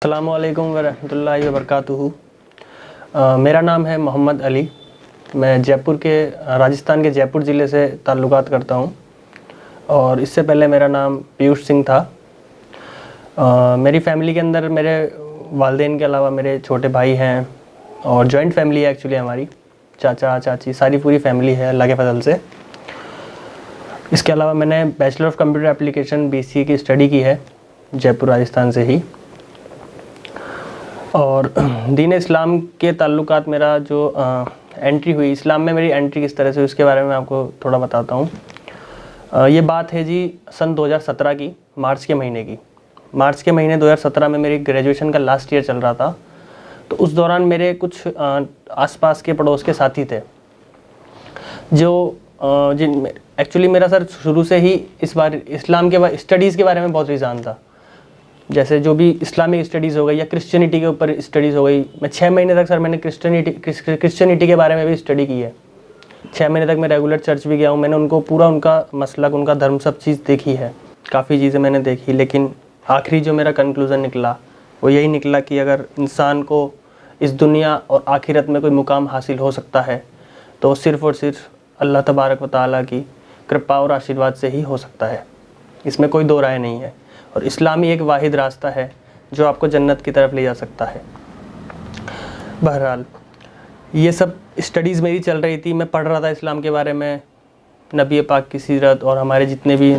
अस्सलामुअलैकुम वरहमतुल्लाहि वबरकातुहू। मेरा नाम है मोहम्मद अली। मैं राजस्थान के जयपुर ज़िले से ताल्लुकात करता हूँ और इससे पहले मेरा नाम पीयूष सिंह था। मेरी फ़ैमिली के अंदर मेरे वालिदैन के अलावा मेरे छोटे भाई हैं और जॉइंट फैमिली है एक्चुअली हमारी, चाचा चाची सारी पूरी फैमिली है अल्लाह के फजल से। इसके अलावा मैंने bachelor of computer application BCA की स्टडी की है जयपुर राजस्थान से ही। और दीन इस्लाम के ताल्लुकात मेरा जो एंट्री हुई इस्लाम में, मेरी एंट्री किस तरह से उसके बारे में आपको थोड़ा बताता हूँ। ये बात है जी सन 2017 की, मार्च के महीने 2017 में मेरी ग्रेजुएशन का लास्ट ईयर चल रहा था। तो उस दौरान मेरे कुछ आसपास के पड़ोस के साथी थे जो जिन एक्चुअली मेरा सर शुरू से ही इस बार इस्लाम के स्टडीज़ के बारे में बहुत रुझान था। जैसे जो भी इस्लामिक स्टडीज़ हो गई या क्रिश्चियनिटी के ऊपर स्टडीज़ हो गई, मैं 6 महीने तक सर मैंने क्रिश्चियनिटी के बारे में भी स्टडी की है। 6 महीने तक मैं रेगुलर चर्च भी गया हूँ। मैंने उनको पूरा उनका मसलक, उनका धर्म, सब चीज़ देखी है, काफ़ी चीज़ें मैंने देखी। लेकिन आखिरी जो मेरा कंक्लूज़न निकला वो यही निकला कि अगर इंसान को इस दुनिया और आखिरत में कोई मुकाम हासिल हो सकता है तो सिर्फ़ और सिर्फ अल्लाह तबारक व तआला की कृपा और आशीर्वाद से ही हो सकता है। इसमें कोई दो राय नहीं है। और इस्लाम ही एक वाहिद रास्ता है जो आपको जन्नत की तरफ ले जा सकता है। बहरहाल ये सब स्टडीज़ मेरी चल रही थी, मैं पढ़ रहा था इस्लाम के बारे में, नबी पाक की सीरत और हमारे जितने भी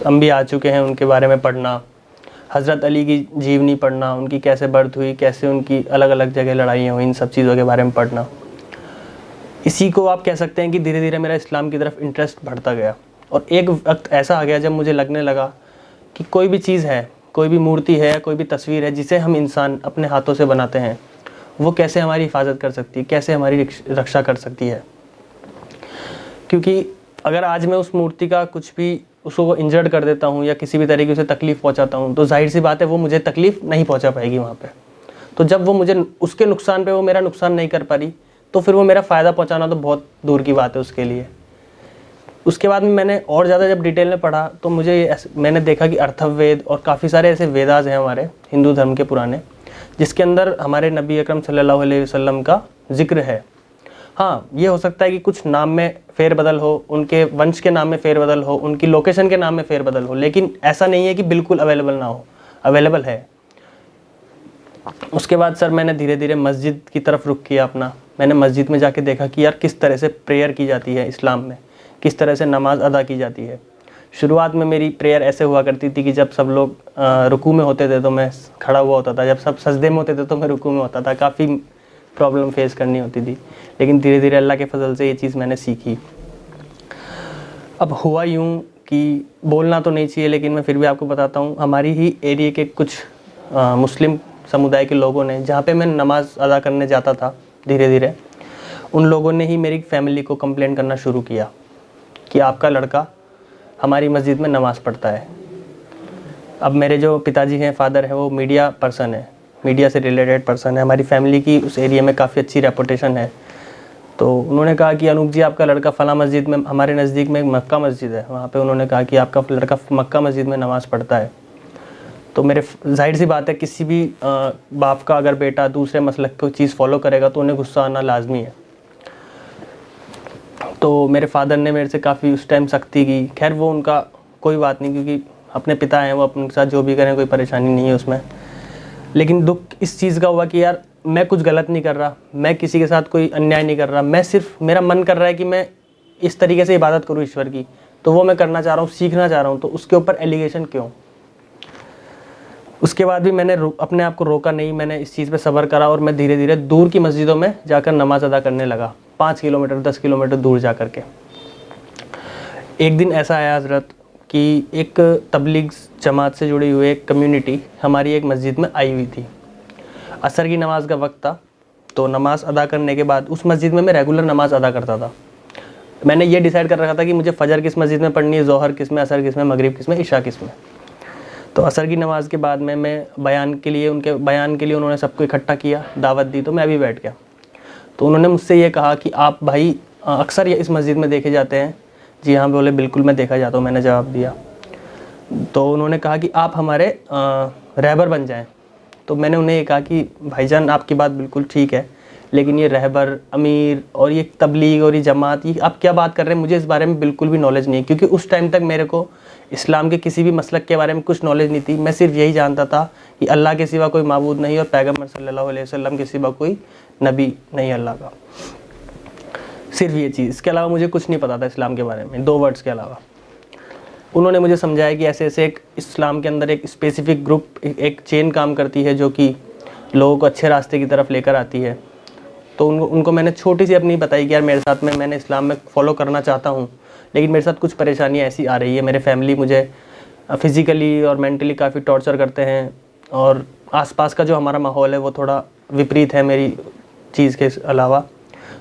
अंबिया आ चुके हैं उनके बारे में पढ़ना, हज़रत अली की जीवनी पढ़ना, उनकी कैसे बर्थ हुई, कैसे उनकी अलग अलग जगह लड़ाइयाँ हुई, इन सब चीज़ों के बारे में पढ़ना। इसी को आप कह सकते हैं कि धीरे धीरे मेरा इस्लाम की तरफ इंटरेस्ट बढ़ता गया। और एक वक्त ऐसा आ गया जब मुझे लगने लगा कि कोई भी चीज़ है, कोई भी मूर्ति है, कोई भी तस्वीर है जिसे हम इंसान अपने हाथों से बनाते हैं, वो कैसे हमारी हिफाजत कर सकती है, कैसे हमारी रक्षा कर सकती है। क्योंकि अगर आज मैं उस मूर्ति का कुछ भी उसको इंजर्ड कर देता हूँ या किसी भी तरीके से तकलीफ़ पहुँचाता हूँ तो जाहिर सी बात है वो मुझे तकलीफ़ नहीं पहुँचा पाएगी वहाँ पे। तो जब वो मुझे उसके नुकसान पे वो मेरा नुकसान नहीं कर पा रही तो फिर वो मेरा फ़ायदा पहुँचाना तो बहुत दूर की बात है उसके लिए। उसके बाद में मैंने और ज़्यादा जब डिटेल में पढ़ा तो मैंने देखा कि अर्थववेद और काफ़ी सारे ऐसे वेदास हैं हमारे हिंदू धर्म के पुराने, जिसके अंदर हमारे नबी अकरम सल्लल्लाहु अलैहि वसल्लम का जिक्र है। हाँ, ये हो सकता है कि कुछ नाम में फेरबदल हो, उनके वंश के नाम में फेरबदल हो, उनकी लोकेशन के नाम में फेरबदल हो, लेकिन ऐसा नहीं है कि बिल्कुल अवेलेबल ना हो, अवेलेबल है। उसके बाद सर मैंने धीरे धीरे मस्जिद की तरफ रुख किया अपना। मैंने मस्जिद में जाके देखा कि यार किस तरह से प्रेयर की जाती है इस्लाम में, किस तरह से नमाज अदा की जाती है। शुरुआत में मेरी प्रेयर ऐसे हुआ करती थी कि जब सब लोग रुकू में होते थे तो मैं खड़ा हुआ होता था, जब सब सजदे में होते थे तो मैं रुकू में होता था। काफ़ी प्रॉब्लम फेस करनी होती थी, लेकिन धीरे धीरे अल्लाह के फजल से ये चीज़ मैंने सीखी। अब हुआ यूँ कि बोलना तो नहीं चाहिए लेकिन मैं फिर भी आपको बताता हूँ। हमारी ही एरिया के कुछ मुस्लिम समुदाय के लोगों ने, जहाँ पे मैं नमाज़ अदा करने जाता था, धीरे धीरे उन लोगों ने ही मेरी फैमिली को कंप्लेंट करना शुरू किया कि आपका लड़का हमारी मस्जिद में नमाज़ पढ़ता है। अब मेरे जो पिताजी हैं, फादर है, वो मीडिया पर्सन है, मीडिया से रिलेटेड पर्सन है। हमारी फैमिली की उस एरिया में काफ़ी अच्छी रेपुटेशन है। तो उन्होंने कहा कि अनूप जी आपका लड़का फ़लाँ मस्जिद में, हमारे नज़दीक में एक मक्का मस्जिद है, वहाँ पे उन्होंने कहा कि आपका लड़का मक्का मस्जिद में नमाज़ पढ़ता है। तो मेरे जाहिर सी बात है किसी भी बाप का अगर बेटा दूसरे मसलक को चीज़ फॉलो करेगा तो उन्हें गुस्सा आना लाजमी है। तो मेरे फादर ने मेरे से काफ़ी उस टाइम सख्ती की। खैर वो उनका कोई बात नहीं, क्योंकि अपने पिता हैं, वो अपने साथ जो भी करें कोई परेशानी नहीं है उसमें। लेकिन दुख इस चीज़ का हुआ कि यार मैं कुछ गलत नहीं कर रहा, मैं किसी के साथ कोई अन्याय नहीं कर रहा, मैं सिर्फ मेरा मन कर रहा है कि मैं इस तरीके से इबादत करूँ ईश्वर की, तो वो मैं करना चाह रहा हूँ, सीखना चाह रहा हूँ, तो उसके ऊपर एलिगेशन क्यों। उसके बाद भी मैंने अपने आप को रोका नहीं, मैंने इस चीज़ पे सब्र करा और मैं धीरे धीरे दूर की मस्जिदों में जाकर नमाज़ अदा करने लगा, 5 किलोमीटर 10 किलोमीटर दूर जा कर के। एक दिन ऐसा आया हज़रत कि एक तबलीग जमात से जुड़ी हुई एक कम्युनिटी हमारी एक मस्जिद में आई हुई थी। असर की नमाज़ का वक्त था, तो नमाज़ अदा करने के बाद उस मस्जिद में मैं रेगुलर नमाज़ अदा करता था। मैंने ये डिसाइड कर रखा था कि मुझे फ़जर किस मस्जिद में पढ़नी है, ज़ोहर किस में, असर किस में, मगरिब किस में, इशा किस में। तो असर की नमाज़ के बाद में मैं उनके बयान के लिए उन्होंने सबको इकट्ठा किया, दावत दी, तो मैं अभी बैठ गया। तो उन्होंने मुझसे ये कहा कि आप भाई अक्सर इस मस्जिद में देखे जाते हैं। जी हाँ बोले, बिल्कुल मैं देखा जाता हूँ, मैंने जवाब दिया। तो उन्होंने कहा कि आप हमारे रहबर बन जाएं, तो मैंने उन्हें ये कहा कि भाईजान आपकी बात बिल्कुल ठीक है, लेकिन ये रहबर, अमीर और ये तबलीग और ये जमात, ये आप क्या बात कर रहे हैं, मुझे इस बारे में बिल्कुल भी नॉलेज नहीं है। क्योंकि उस टाइम तक मेरे को इस्लाम के किसी भी मसलक के बारे में कुछ नॉलेज नहीं थी। मैं सिर्फ यही जानता था कि अल्लाह के सिवा कोई माबूद नहीं और पैगम्बर सल्लल्लाहु अलैहि वसल्लम के सिवा कोई नबी नहीं अल्लाह का, सिर्फ ये चीज़। इसके अलावा मुझे कुछ नहीं पता था इस्लाम के बारे में, 2 वर्ड्स के अलावा। उन्होंने मुझे समझाया कि ऐसे ऐसे एक इस्लाम के अंदर एक स्पेसिफिक ग्रुप, एक चेन काम करती है जो कि लोगों को अच्छे रास्ते की तरफ लेकर आती है। तो उनको मैंने छोटी सी अपनी बताई कि यार मेरे साथ में, मैंने इस्लाम में फ़ॉलो करना चाहता हूँ, लेकिन मेरे साथ कुछ परेशानियाँ ऐसी आ रही है। मेरे फैमिली मुझे फ़िज़िकली और मेंटली काफ़ी टॉर्चर करते हैं, और आसपास का जो हमारा माहौल है वो थोड़ा विपरीत है मेरी चीज़ के अलावा।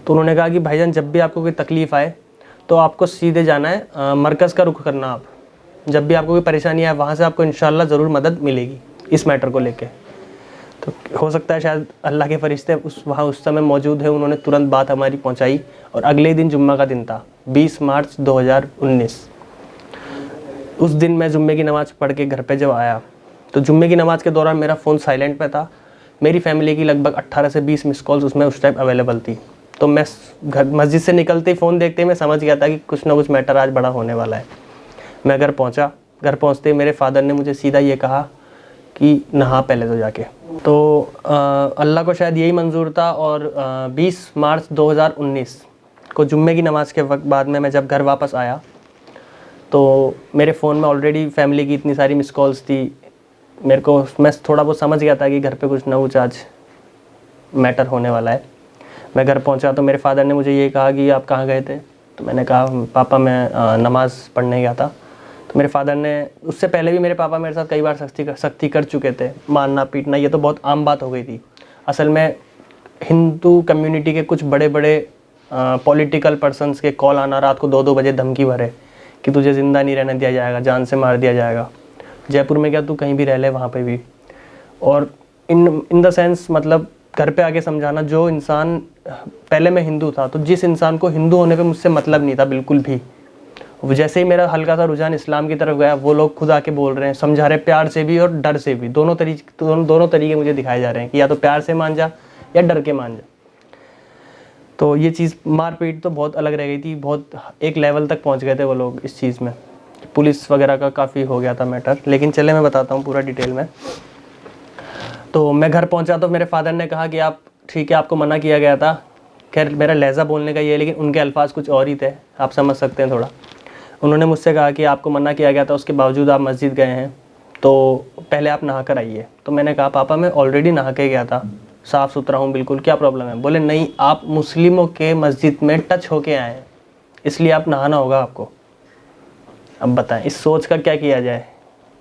तो उन्होंने कहा कि भाईजान जब भी आपको कोई तकलीफ़ आए तो आपको सीधे जाना है, मरकज़ का रुख करना। आप जब भी आपको कोई परेशानी आए वहाँ से आपको इंशाल्लाह ज़रूर मदद मिलेगी इस मैटर को लेके। तो हो सकता है शायद अल्लाह के फरिश्ते वहाँ उस समय मौजूद है, उन्होंने तुरंत बात हमारी पहुँचाई। और अगले दिन जुम्मा का दिन था, 20 मार्च 2019। उस दिन मैं जुम्मे की नमाज़ पढ़ के घर पे जब आया तो जुम्मे की नमाज़ के दौरान मेरा फ़ोन साइलेंट पे था। मेरी फैमिली की लगभग 18 से 20 मिस कॉल्स उसमें उस टाइम अवेलेबल थी। तो मैं घर मस्जिद से निकलते ही फ़ोन देखते ही मैं समझ गया था कि कुछ ना कुछ मैटर आज बड़ा होने वाला है। मैं घर पहुंचा। घर पहुंचते ही मेरे फादर ने मुझे सीधा ये कहा कि नहा पहले तो जाके। तो अल्लाह को शायद यही मंजूर था। और 20 मार्च 2019 को जुम्मे की नमाज़ के वक्त बाद में मैं जब घर वापस आया तो मेरे फ़ोन में ऑलरेडी फैमिली की इतनी सारी मिस कॉल्स थी। मैं थोड़ा बहुत समझ गया था कि घर पे कुछ ना कुछ आज मैटर होने वाला है। मैं घर पहुंचा तो मेरे फादर ने मुझे ये कहा कि आप कहाँ गए थे। तो मैंने कहा पापा मैं नमाज़ पढ़ने गया था। तो मेरे फादर ने, उससे पहले भी मेरे पापा मेरे साथ कई बार सख्ती कर चुके थे, मारना पीटना, ये तो बहुत आम बात हो गई थी। असल में हिंदू कम्युनिटी के कुछ बड़े बड़े पॉलिटिकल पर्सनस के कॉल आना, रात को 2-2 बजे धमकी भरे कि तुझे ज़िंदा नहीं रहने दिया जाएगा, जान से मार दिया जाएगा। जयपुर में क्या, तू कहीं भी रह ले, वहाँ पे भी। और इन द सेंस मतलब घर पे आके समझाना, जो इंसान, पहले मैं हिंदू था तो जिस इंसान को हिंदू होने पे मुझसे मतलब नहीं था बिल्कुल भी, जैसे ही मेरा हल्का सा रुझान इस्लाम की तरफ गया, वो लोग खुद आके बोल रहे हैं, समझा रहे, प्यार से भी और डर से भी। दोनों तरीके मुझे दिखाए जा रहे हैं कि या तो प्यार से मान जा या डर के मान जा। तो ये चीज़, मारपीट तो बहुत अलग रह गई थी, बहुत एक लेवल तक पहुंच गए थे वो लोग इस चीज़ में। पुलिस वगैरह का काफ़ी हो गया था मैटर। लेकिन चले मैं बताता हूँ पूरा डिटेल में। तो मैं घर पहुंचा तो मेरे फादर ने कहा कि आप ठीक है, आपको मना किया गया था। खैर मेरा लहजा बोलने का ये है, लेकिन उनके अल्फाज कुछ और ही थे, आप समझ सकते हैं थोड़ा। उन्होंने मुझसे कहा कि आपको मना किया गया था, उसके बावजूद आप मस्जिद गए हैं, तो पहले आप नहा कर आइए। तो मैंने कहा पापा मैं ऑलरेडी नहा के गया था, साफ़ सुथरा हूँ बिल्कुल, क्या प्रॉब्लम है। बोले नहीं, आप मुस्लिमों के मस्जिद में टच होके आए हैं, इसलिए आप नहाना होगा आपको। अब बताएं इस सोच का क्या किया जाए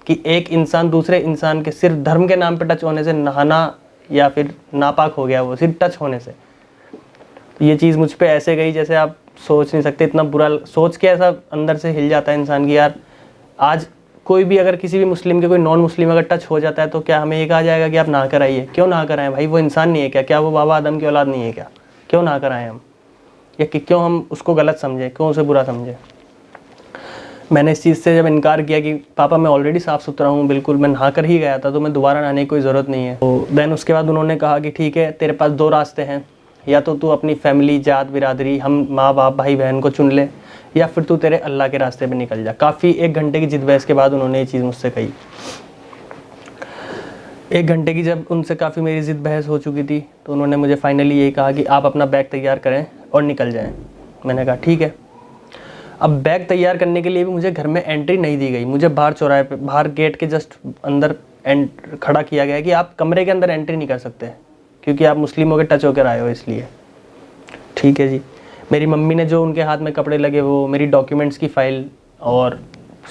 कि एक इंसान दूसरे इंसान के सिर्फ धर्म के नाम पे टच होने से नहाना, या फिर नापाक हो गया वो सिर्फ टच होने से। तो ये चीज़ मुझ पे ऐसे गई जैसे आप सोच नहीं सकते। इतना बुरा सोच के ऐसा अंदर से हिल जाता है इंसान की, यार आज कोई भी अगर किसी भी मुस्लिम के कोई नॉन मुस्लिम अगर टच हो जाता है तो क्या हमें ये कहा जाएगा कि आप नहा कर आइए? क्यों नहा कर आए भाई? वो इंसान नहीं है क्या? क्या वो बाबा आदम की औलाद नहीं है क्या? क्यों नहा कर आए हम? या कि क्यों हम उसको गलत समझें, क्यों उसे बुरा समझें? मैंने इस चीज़ से जब इनकार किया कि पापा मैं ऑलरेडी साफ़ सुथरा हूँ बिल्कुल, मैं नहा कर ही गया था, तो मैं दोबारा नहाने की कोई ज़रूरत नहीं है। तो देन उसके बाद उन्होंने कहा कि ठीक है, तेरे पास 2 रास्ते हैं, या तो तू अपनी फैमिली, जात बिरादरी, हम माँ बाप भाई बहन को चुन ले, या फिर तू तेरे अल्लाह के रास्ते पे निकल जा। काफ़ी 1 घंटे की जिद बहस के बाद उन्होंने ये चीज़ मुझसे कही। 1 घंटे की जब उनसे काफ़ी मेरी जिद बहस हो चुकी थी तो उन्होंने मुझे फाइनली यही कहा कि आप अपना बैग तैयार करें और निकल जाएं। मैंने कहा ठीक है। अब बैग तैयार करने के लिए भी मुझे घर में एंट्री नहीं दी गई। मुझे बाहर चौराहे पे, बाहर गेट के जस्ट अंदर खड़ा किया गया कि आप कमरे के अंदर एंट्री नहीं कर सकते क्योंकि आप मुस्लिमों के टच होकर आए हो, इसलिए। ठीक है जी। मेरी मम्मी ने जो उनके हाथ में कपड़े लगे, वो मेरी डॉक्यूमेंट्स की फ़ाइल और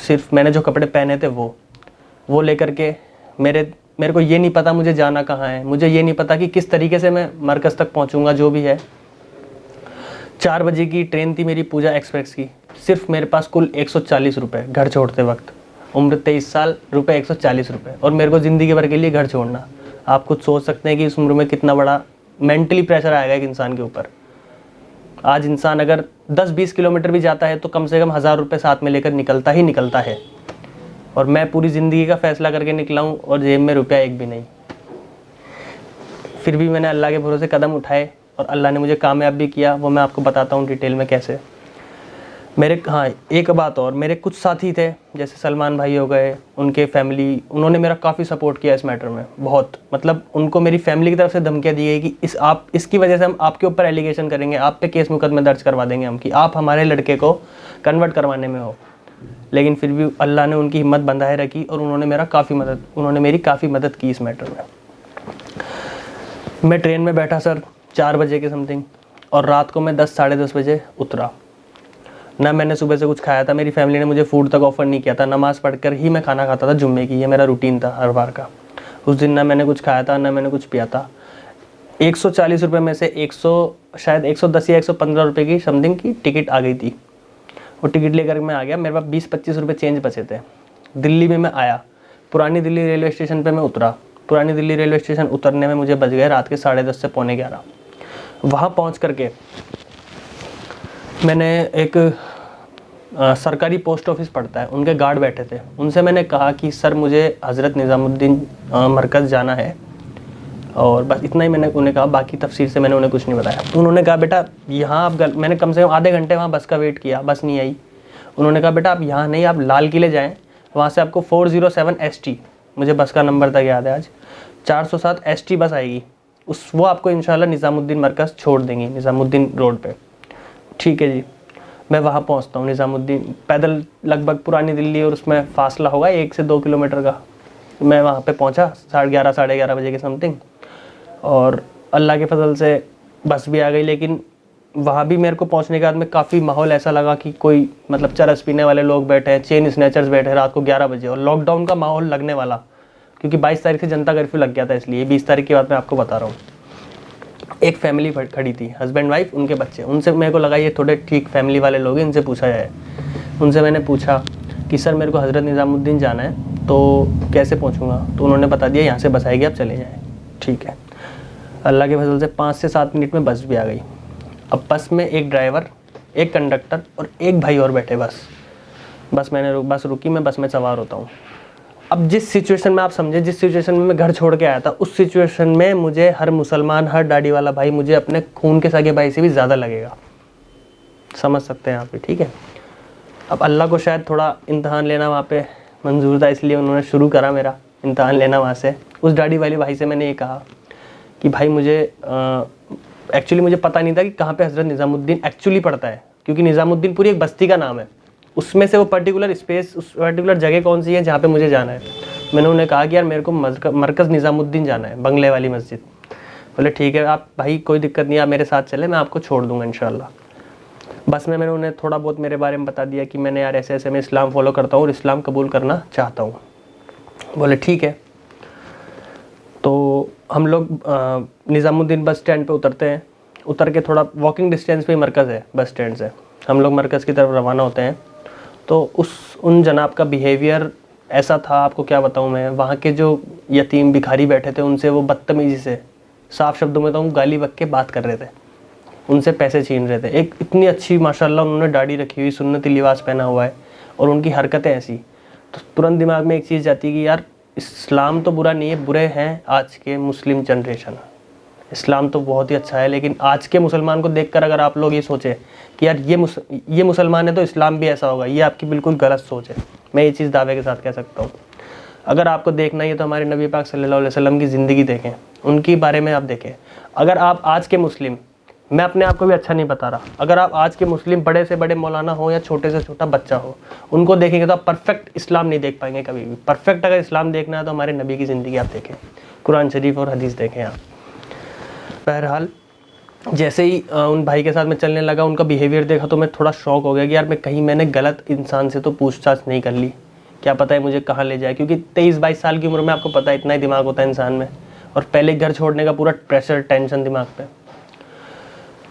सिर्फ मैंने जो कपड़े पहने थे वो लेकर के मेरे को ये नहीं पता मुझे जाना कहाँ है, मुझे ये नहीं पता कि किस तरीके से मैं मरकज़ तक पहुँचूँगा। जो भी है, 4 बजे की ट्रेन थी मेरी पूजा एक्सप्रेस की। सिर्फ मेरे पास कुल 140 रुपये घर छोड़ते वक्त, उम्र 23 साल, रुपये 140 रुपये, और मेरे को ज़िंदगी भर के लिए घर छोड़ना। आप खुद सोच सकते हैं कि इस उम्र में कितना बड़ा मेंटली प्रेशर आएगा एक इंसान के ऊपर। आज इंसान अगर 10-20 किलोमीटर भी जाता है तो कम से कम 1000 रुपये साथ में लेकर निकलता ही निकलता है, और मैं पूरी ज़िंदगी का फ़ैसला करके निकला हूँ और जेब में रुपया एक भी नहीं। फिर भी मैंने अल्लाह के भरोसे कदम उठाए और अल्लाह ने मुझे कामयाब भी किया। वो मैं आपको बताता हूँ डिटेल में कैसे। मेरे हाँ, एक बात और, मेरे कुछ साथी थे जैसे सलमान भाई हो गए, उनके फैमिली, उन्होंने मेरा काफ़ी सपोर्ट किया इस मैटर में बहुत। मतलब उनको मेरी फैमिली की तरफ से धमकियाँ दी गई कि इसकी वजह से हम आपके ऊपर एलिगेशन करेंगे, आप पे केस मुकदमे दर्ज करवा देंगे हम, कि आप हमारे लड़के को कन्वर्ट करवाने में हो। लेकिन फिर भी अल्लाह ने उनकी हिम्मत बंधाए रखी और उन्होंने मेरी काफ़ी मदद की इस मैटर में। मैं ट्रेन में बैठा सर 4 बजे के समथिंग, और रात को मैं 10 साढ़े 10 बजे उतरा। ना मैंने सुबह से कुछ खाया था, मेरी फैमिली ने मुझे फूड तक ऑफ़र नहीं किया था। नमाज़ पढ़कर ही मैं खाना खाता था जुम्मे की, ये मेरा रूटीन था हर बार का। उस दिन ना मैंने कुछ खाया था, ना मैंने कुछ पिया था। 140 रुपये में से 110 या 115 रुपये की समथिंग की टिकट आ गई थी। वो टिकट लेकर मैं आ गया, मेरे पास 20-25 रुपये चेंज बचे थे। दिल्ली में मैं आया, पुरानी दिल्ली रेलवे स्टेशन पे मैं उतरा। पुरानी दिल्ली रेलवे स्टेशन उतरने में मुझे बज गए रात के 10:30 से 11:45। वहाँ पहुँच करके मैंने एक सरकारी पोस्ट ऑफिस पड़ता है, उनके गार्ड बैठे थे। उनसे मैंने कहा कि सर मुझे हज़रत निज़ामुद्दीन मरकज़ जाना है, और बस इतना ही मैंने उन्हें कहा। बाकी तफसीर से मैंने उन्हें कुछ नहीं बताया। उन्होंने कहा बेटा यहाँ आप मैंने कम से कम आधे घंटे वहाँ बस का वेट किया, बस नहीं आई। उन्होंने कहा बेटा आप यहाँ नहीं, आप लाल किले जाएँ, वहाँ से आपको 407 ST, मुझे बस का नंबर तक याद है आज, 407 ST बस आएगी, वो आपको इंशाल्लाह निज़ामुद्दीन मरकज़ छोड़ देंगी, निज़ामुद्दीन रोड पे। ठीक है जी। मैं वहाँ पहुँचता हूँ निज़ामुद्दीन, पैदल लगभग पुरानी दिल्ली और उसमें फ़ासला होगा 1 से 2 किलोमीटर का। मैं वहाँ पे पहुँचा 11:30 साढ़े 11 बजे के समथिंग, और अल्लाह के फजल से बस भी आ गई। लेकिन वहाँ भी मेरे को पहुँचने के बाद में काफ़ी माहौल ऐसा लगा कि कोई मतलब चरस पीने वाले लोग बैठे हैं, चेन स्नैचर्स बैठे हैं रात को 11 बजे, और लॉकडाउन का माहौल लगने वाला, क्योंकि 22 तारीख से जनता कर्फ्यू लग गया था, इसलिए 20 तारीख की बात मैं आपको बता रहा हूँ। एक फैमिली खड़ी थी, हस्बैंड वाइफ उनके बच्चे। उनसे मेरे को लगा ये थोड़े ठीक फैमिली वाले लोग हैं, इनसे पूछा जाए। उनसे मैंने पूछा कि सर मेरे को हज़रत निज़ामुद्दीन जाना है, तो कैसे पहुंचूंगा? तो उन्होंने बता दिया यहाँ से बस आएगी, आप चले जाएँ। ठीक है। अल्लाह के फजल से 5 से 7 मिनट में बस भी आ गई। अब बस में एक ड्राइवर, एक कंडक्टर और एक भाई और बैठे। बस रुकी, मैं बस में सवार होता हूँ। अब जिस सिचुएशन में आप समझे, जिस सिचुएशन में मैं घर छोड़ के आया था, उस सिचुएशन में मुझे हर मुसलमान, हर दाढ़ी वाला भाई मुझे अपने खून के सगे भाई से भी ज़्यादा लगेगा। समझ सकते हैं आप भी, ठीक है। अब अल्लाह को शायद थोड़ा इम्तहान लेना वहाँ पे मंजूर था, इसलिए उन्होंने शुरू करा मेरा इम्तहान लेना वहाँ से। उस दाढ़ी वाले भाई से मैंने ये कहा कि भाई मुझे एक्चुअली मुझे पता नहीं था कि कहाँ पे हज़रत निज़ामुद्दीन एक्चुअली पड़ता है, क्योंकि निज़ामुद्दीन पूरी एक बस्ती का नाम है, उसमें से वो पर्टिकुलर स्पेस, उस पर्टिकुलर जगह कौन सी है जहाँ पे मुझे जाना है। मैंने उन्हें कहा कि यार मेरे को मरकज़ निज़ामुद्दीन जाना है, बंगले वाली मस्जिद। बोले ठीक है आप भाई, कोई दिक्कत नहीं, आप मेरे साथ चले, मैं आपको छोड़ दूँगा इंशाल्लाह। बस में मैंने उन्हें थोड़ा बहुत मेरे बारे में बता दिया कि मैंने यार ऐसे ऐसे मैं इस्लाम फॉलो करता हूँ और इस्लाम कबूल करना चाहता हूँ। बोले ठीक है। तो हम लोग निज़ामुद्दीन बस स्टैंड पे उतरते हैं। उतर के थोड़ा वॉकिंग डिस्टेंस पे मरकज़ है बस स्टैंड से। हम लोग मरकज़ की तरफ रवाना होते हैं। तो उन जनाब का बिहेवियर ऐसा था, आपको क्या बताऊं मैं। वहाँ के जो यतीम भिखारी बैठे थे उनसे वो बदतमीज़ी से, साफ़ शब्दों में तो गाली बक के बात कर रहे थे, उनसे पैसे छीन रहे थे। एक इतनी अच्छी माशाल्लाह उन्होंने दाढ़ी रखी हुई, सुन्नती लिबास पहना हुआ है, और उनकी हरकतें ऐसी, तो तुरंत दिमाग में एक चीज़ जाती है कि यार इस्लाम तो बुरा नहीं है, बुरे हैं आज के मुस्लिम जनरेशन। इस्लाम तो बहुत ही अच्छा है, लेकिन आज के मुसलमान को देखकर अगर आप लोग ये सोचें कि यार ये मुसलमान है तो इस्लाम भी ऐसा होगा, ये आपकी बिल्कुल गलत सोच है। मैं ये चीज़ दावे के साथ कह सकता हूँ। अगर आपको देखना ही है तो हमारे नबी पाक सल्लल्लाहु अलैहि वसल्लम की ज़िंदगी देखें, उनके बारे में आप देखें। अगर आप आज के मुस्लिम, मैं अपने आप को भी अच्छा नहीं बता रहा, अगर आप आज के मुस्लिम बड़े से बड़े मौलाना हो या छोटे से छोटा बच्चा हो, उनको देखेंगे तो आप परफेक्ट इस्लाम नहीं देख पाएंगे कभी भी। परफेक्ट अगर इस्लाम देखना है तो हमारे नबी की ज़िंदगी आप देखें, कुरान शरीफ और हदीस देखें आप। बहरहाल जैसे ही उन भाई के साथ मैं चलने लगा, उनका बिहेवियर देखा तो मैं थोड़ा शौक हो गया कि यार मैंने गलत इंसान से तो पूछताछ नहीं कर ली, क्या पता है मुझे कहाँ ले जाए। क्योंकि 23-22 साल की उम्र में आपको पता है इतना ही दिमाग होता है इंसान में, और पहले घर छोड़ने का पूरा प्रेशर, टेंशन दिमाग पे।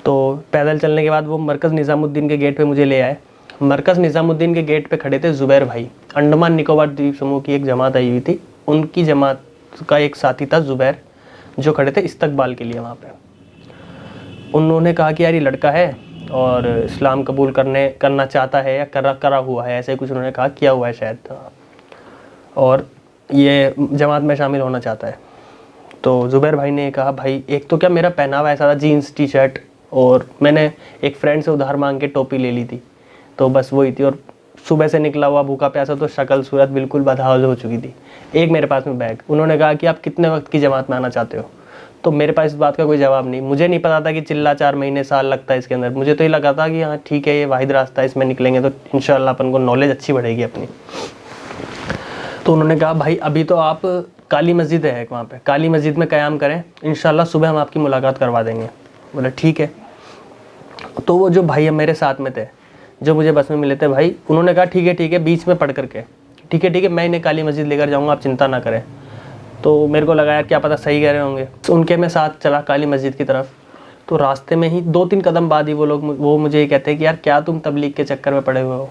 तो पैदल चलने के बाद वो मरकज़ निज़ामुद्दीन के गेट पे मुझे ले आए। मरकज़ निज़ामुद्दीन के गेट पे खड़े थे ज़ुबैर भाई, अंडमान निकोबार द्वीप समूह की एक जमात आई हुई थी, उनकी जमात का एक साथी था ज़ुबैर, जो खड़े थे इस्तकबाल के लिए वहाँ पे। उन्होंने कहा कि यार ये लड़का है और इस्लाम कबूल करना चाहता है या करा हुआ है, ऐसे कुछ उन्होंने कहा, किया हुआ है शायद, और ये जमात में शामिल होना चाहता है। तो ज़ुबैर भाई ने कहा भाई एक तो क्या मेरा पहनावा ऐसा था, जीन्स टी शर्ट, और मैंने एक फ्रेंड से उधार मांग के टोपी ले ली थी, तो बस वही थी। और सुबह से निकला हुआ भूखा प्यासा, तो शक्ल सूरत बिल्कुल बदहाल हो चुकी थी। एक मेरे पास में बैग। उन्होंने कहा कि आप कितने वक्त की जमात में आना चाहते हो, तो मेरे पास इस बात का कोई जवाब नहीं। मुझे नहीं पता था कि चिल्ला 4 महीने साल लगता है इसके अंदर। मुझे तो ये लगा था कि हाँ ठीक है, ये वाहिद रास्ता है, इसमें निकलेंगे तो इंशाल्लाह अपन को नॉलेज अच्छी बढ़ेगी अपनी। तो उन्होंने कहा भाई अभी तो आप काली मस्जिद है वहाँ पे, काली मस्जिद में क़याम करें, इंशाल्लाह सुबह हम आपकी मुलाकात करवा देंगे। बोला ठीक है। तो वो जो भाई मेरे साथ में थे, जो मुझे बस में मिले थे भाई, उन्होंने कहा ठीक है बीच में पढ़ करके ठीक है मैं इन्हें काली मस्जिद लेकर जाऊँगा, आप चिंता ना करें। तो मेरे को लगा यार क्या पता सही कह रहे होंगे, तो उनके मैं साथ चला काली मस्जिद की तरफ। तो रास्ते में ही 2-3 कदम बाद ही वो मुझे ये कहते हैं कि यार क्या तुम तबलीग के चक्कर में पड़े हुए हो,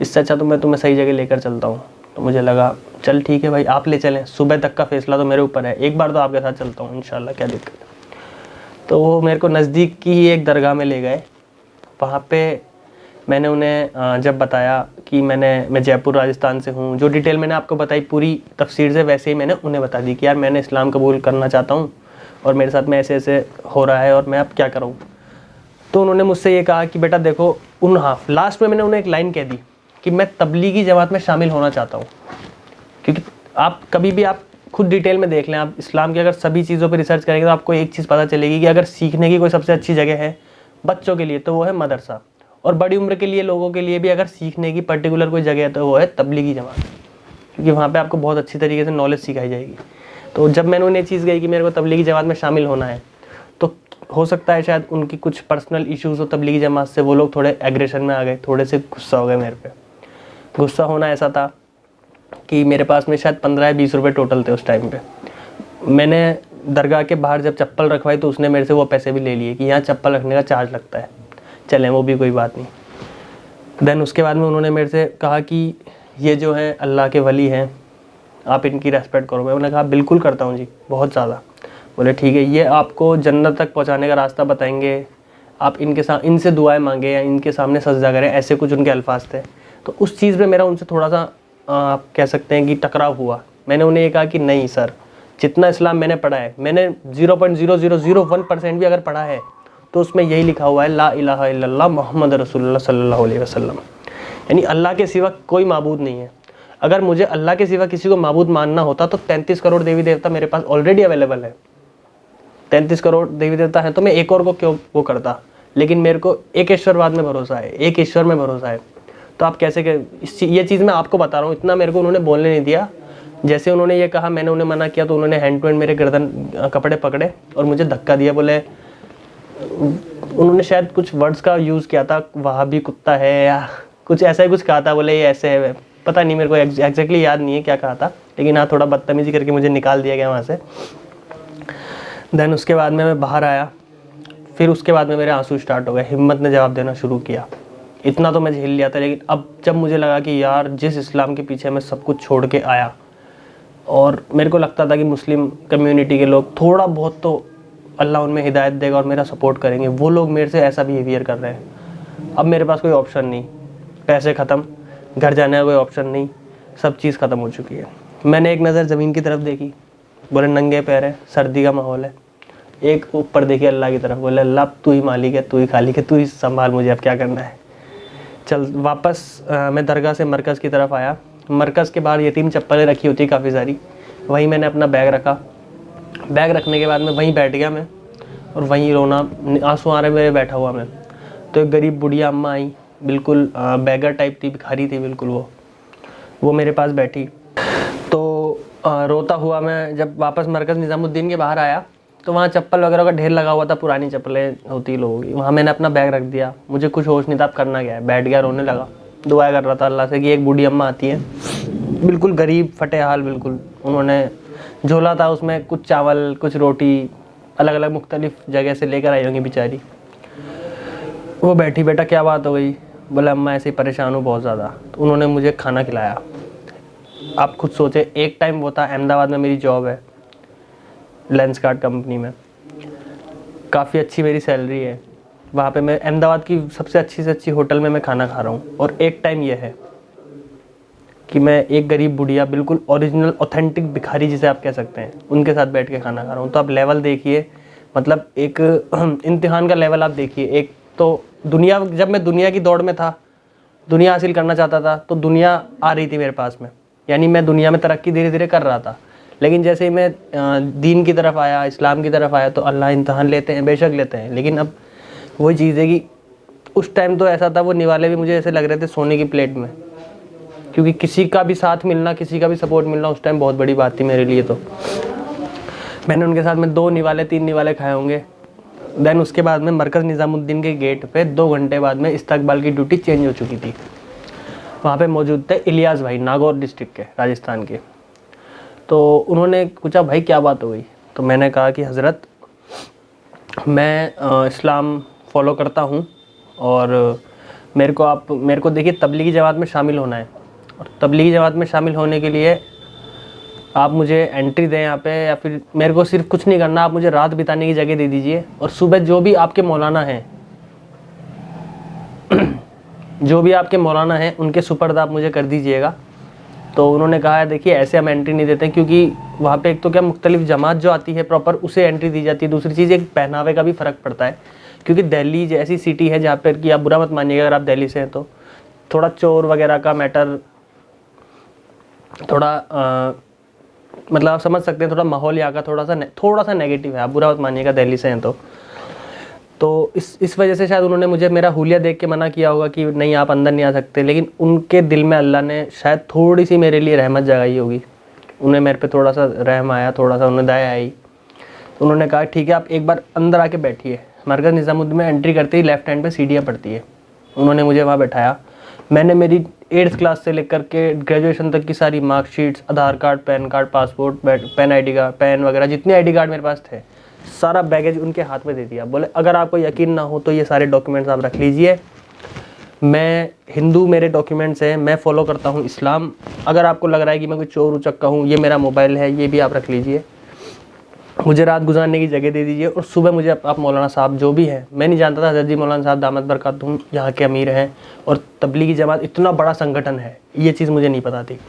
इससे अच्छा तो मैं तुम्हें सही जगह लेकर चलता हूँ। तो मुझे लगा चल ठीक है भाई, आप ले चलें, सुबह तक का फैसला तो मेरे ऊपर है, एक बार तो आपके साथ चलता हूँ इंशाल्लाह, क्या दिक्कत है। तो वो मेरे को नज़दीक की ही एक दरगाह में ले गए। वहाँ पे मैंने उन्हें जब बताया कि मैं जयपुर राजस्थान से हूँ, जो डिटेल मैंने आपको बताई पूरी तफसीर से, वैसे ही मैंने उन्हें बता दी कि यार मैंने इस्लाम कबूल करना चाहता हूँ और मेरे साथ में ऐसे ऐसे हो रहा है और मैं अब क्या करूँ। तो उन्होंने मुझसे ये कहा कि बेटा देखो, लास्ट में मैंने उन्हें एक लाइन कह दी कि मैं तबलीगी जमात में शामिल होना चाहता हूँ। क्योंकि आप कभी भी आप खुद डिटेल में देख लें, आप इस्लाम की अगर सभी चीज़ों पर रिसर्च करेंगे तो आपको एक चीज़ पता चलेगी कि अगर सीखने की कोई सबसे अच्छी जगह है बच्चों के लिए तो वो है मदरसा, और बड़ी उम्र के लिए लोगों के लिए भी अगर सीखने की पर्टिकुलर कोई जगह है तो वो है तबलीगी जमात, क्योंकि वहाँ पे आपको बहुत अच्छी तरीके से नॉलेज सिखाई जाएगी। तो जब मैंने उन्हें चीज़ गई कि मेरे को तबलीगी जमात में शामिल होना है, तो हो सकता है शायद उनकी कुछ पर्सनल इश्यूज़ हो तबलीगी जमात से, वो लोग थोड़े एग्रेशन में आ गए, थोड़े से गुस्सा हो गए मेरे पे। गुस्सा होना ऐसा था कि मेरे पास में शायद 15 या 20 रुपये टोटल थे उस टाइम पे। मैंने दरगाह के बाहर जब चप्पल रखवाई तो उसने मेरे से वो पैसे भी ले लिए कि यहाँ चप्पल रखने का चार्ज लगता है, चलें वो भी कोई बात नहीं। देन उसके बाद में उन्होंने मेरे से कहा कि ये जो है अल्लाह के वली हैं, आप इनकी रेस्पेक्ट करो। मैंने कहा बिल्कुल करता हूँ जी, बहुत ज़्यादा। बोले ठीक है, ये आपको जन्नत तक पहुँचाने का रास्ता बताएंगे, आप इनसे दुआएं मांगे या इनके सामने सजदा करें, ऐसे कुछ उनके अल्फाज थे। तो उस चीज़ में मेरा उनसे थोड़ा सा आप कह सकते हैं कि टकराव हुआ। मैंने उन्हें ये कहा कि नहीं सर, जितना इस्लाम मैंने पढ़ा है, मैंने 0.0001% भी अगर पढ़ा है तो उसमें यही लिखा हुआ है ला इलाहा इल्लल्लाह मुहम्मद रसूलुल्लाह सल्लल्लाहु अलैहि वसल्लम, यानी अल्लाह के सिवा कोई माबूद नहीं है। अगर मुझे अल्लाह के सिवा किसी को माबूद मानना होता तो 33 करोड़ देवी देवता मेरे पास ऑलरेडी अवेलेबल है। 33 करोड़ देवी देवता हैं तो मैं एक और को क्यों वो करता, लेकिन मेरे को एक ईश्वरवाद में भरोसा है, एक ईश्वर में भरोसा है। तो आप कैसे ये चीज़ मैं आपको बता रहा हूँ, इतना मेरे को उन्होंने बोलने नहीं दिया। जैसे उन्होंने ये कहा, मैंने उन्हें मना किया तो उन्होंने हैंड टू हैंड मेरे गर्दन कपड़े पकड़े और मुझे धक्का दिया। बोले, उन्होंने शायद कुछ वर्ड्स का यूज़ किया था, वहाँ भी कुत्ता है या कुछ ऐसा ही कुछ कहा था। बोले ये ऐसे है, पता नहीं मेरे को एग्जैक्टली याद नहीं है क्या कहा था, लेकिन हाँ थोड़ा बदतमीजी करके मुझे निकाल दिया गया वहाँ से। देन उसके बाद में मैं बाहर आया, फिर उसके बाद में मेरे आंसू स्टार्ट हो गए। हिम्मत ने जवाब देना शुरू किया। इतना तो मैं झेल लिया था, लेकिन अब जब मुझे लगा कि यार जिस इस्लाम के पीछे मैं सब कुछ छोड़ के आया, और मेरे को लगता था कि मुस्लिम कम्युनिटी के लोग थोड़ा बहुत तो अल्लाह उनमें हिदायत देगा और मेरा सपोर्ट करेंगे, वो लोग मेरे से ऐसा बिहेवियर कर रहे हैं। अब मेरे पास कोई ऑप्शन नहीं, पैसे ख़त्म, घर जाने का कोई ऑप्शन नहीं, सब चीज़ ख़त्म हो चुकी है। मैंने एक नज़र ज़मीन की तरफ देखी, बोले नंगे पैर है, सर्दी का माहौल है। एक ऊपर देखी अल्लाह की तरफ, बोले अल्लाह तू ही मालिक है, तू ही खालिक है, तू ही संभाल मुझे, अब क्या करना है। चल वापस मैं दरगाह से मरकज़ की तरफ आया। मरकज़ के बाहर यतीम चप्पलें रखी होती काफ़ी सारी, वहीं मैंने अपना बैग रखा। बैग रखने के बाद में वहीं बैठ गया मैं, और वहीं रोना, आंसू आ रहे मेरे, बैठा हुआ मैं। तो एक गरीब बुढ़िया अम्मा आई, बिल्कुल बैगर टाइप थी, भिखारी थी बिल्कुल, वो मेरे पास बैठी। तो रोता हुआ मैं जब वापस मरकज़ निज़ामुद्दीन के बाहर आया तो वहाँ चप्पल वगैरह का ढेर लगा हुआ था, पुरानी चप्पलें होती लोगों की। वहाँ मैंने अपना बैग रख दिया, मुझे कुछ होश नहीं था अब करना क्या है। बैठ गया, रोने लगा, दुआ कर रहा था अल्लाह से कि एक बूढ़ी अम्मा आती है, बिल्कुल गरीब फटे हाल, बिल्कुल उन्होंने झोला था, उसमें कुछ चावल कुछ रोटी अलग अलग मुख्तलिफ जगह से लेकर आई होंगी बेचारी। वो बैठी, बेटा क्या बात हो गई? बोला अम्मा ऐसे ही परेशान हूँ बहुत ज़्यादा। तो उन्होंने मुझे खाना खिलाया। आप खुद सोचे, एक टाइम वो था, अहमदाबाद में मेरी जॉब है लेंसकार्ट कंपनी में, काफ़ी अच्छी मेरी सैलरी है, वहाँ पे मैं अहमदाबाद की सबसे अच्छी से अच्छी होटल में मैं खाना खा रहा हूँ, और एक टाइम ये है कि मैं एक गरीब बुढ़िया, बिल्कुल ओरिजिनल ऑथेंटिक भिखारी जिसे आप कह सकते हैं, उनके साथ बैठ के खाना खा रहा हूँ। तो आप लेवल देखिए, मतलब एक इम्तिहान का लेवल आप देखिए। एक तो दुनिया, जब मैं दुनिया की दौड़ में था, दुनिया हासिल करना चाहता था, तो दुनिया आ रही थी मेरे पास में, यानी मैं दुनिया में तरक्की धीरे धीरे कर रहा था। लेकिन जैसे ही मैं दीन की तरफ आया, इस्लाम की तरफ आया, तो अल्लाह इम्तहान लेते हैं, बेशक लेते हैं, लेकिन अब वही चीज़ है कि उस टाइम तो ऐसा था, वो निवाले भी मुझे ऐसे लग रहे थे सोने की प्लेट में, क्योंकि किसी का भी साथ मिलना, किसी का भी सपोर्ट मिलना उस टाइम बहुत बड़ी बात थी मेरे लिए। तो मैंने उनके साथ में 2 निवाले 3 निवाले खाए होंगे। देन उसके बाद में मरकज़ निज़ामुद्दीन के गेट पे 2 घंटे बाद में इस्तकबाल की ड्यूटी चेंज हो चुकी थी। वहाँ पे मौजूद थे इलियास भाई, नागौर डिस्ट्रिक्ट के, राजस्थान के। तो उन्होंने पूछा भाई क्या बात हो गई। तो मैंने कहा कि हज़रत मैं इस्लाम फॉलो करता हूँ और मेरे को देखिए तबलीगी जमात में शामिल होना है, और तबलीगी जमात में शामिल होने के लिए आप मुझे एंट्री दें यहाँ पे, या फिर मेरे को सिर्फ कुछ नहीं करना, आप मुझे रात बिताने की जगह दे दीजिए, और सुबह जो भी आपके मौलाना हैं जो भी आपके मौलाना हैं उनके सुपर्द आप मुझे कर दीजिएगा। तो उन्होंने कहा है देखिए ऐसे हम एंट्री नहीं देते, क्योंकि वहाँ पे एक तो क्या मुख्तलिफ जमात जो आती है प्रॉपर उसे एंट्री दी जाती है, दूसरी चीज़ एक पहनावे का भी फ़र्क पड़ता है, क्योंकि दिल्ली जैसी सिटी है जहाँ पर कि आप बुरा मत मानिएगा अगर आप दिल्ली से हैं, तो थोड़ा चोर वगैरह का मैटर, थोड़ा मतलब आप समझ सकते हैं, थोड़ा माहौल यहाँ का थोड़ा सा नेगेटिव है, आप बुरा मत मानिएगा दिल्ली से हैं तो इस वजह से शायद उन्होंने मुझे मेरा हुलिया देख के मना किया होगा कि नहीं आप अंदर नहीं आ सकते। लेकिन उनके दिल में अल्लाह ने शायद थोड़ी सी मेरे लिए रहमत जगाई होगी, उन्हें मेरे पे थोड़ा सा रहम आया, थोड़ा सा उन्हें दया आई। तो उन्होंने कहा ठीक है आप एक बार अंदर आके बैठिए। मरकज़ निज़ामुद्दीन में एंट्री करते ही लेफ्ट हैंड पर सीढ़ियाँ पड़ती है, उन्होंने मुझे वहाँ बैठाया। मैंने मेरी 8th क्लास से लेकर के ग्रेजुएशन तक की सारी marksheets, Aadhaar card, PAN card, passport, PAN ID. Card, PAN वगैरह जितने आई.डी. कार्ड मेरे पास थे, सारा बैगेज उनके हाथ में दे दिया। बोले अगर आपको यकीन ना हो तो ये सारे डॉक्यूमेंट्स आप रख लीजिए, मैं हिंदू, मेरे डॉक्यूमेंट्स हैं, मैं फॉलो करता हूँ इस्लाम, अगर आपको लग रहा है कि मैं कोई चोर उचक्का हूँ, ये मेरा मोबाइल है, ये भी आप रख लीजिए, मुझे रात गुजारने की जगह दे दीजिए, और सुबह मुझे आप मौलाना साहब जो भी हैं, मैं नहीं जानता था हज़रत जी मौलाना साहब दामद बरकातुहूम यहाँ के अमीर हैं, और तबलीगी जमात इतना बड़ा संगठन है, ये चीज़ मुझे नहीं पता थी।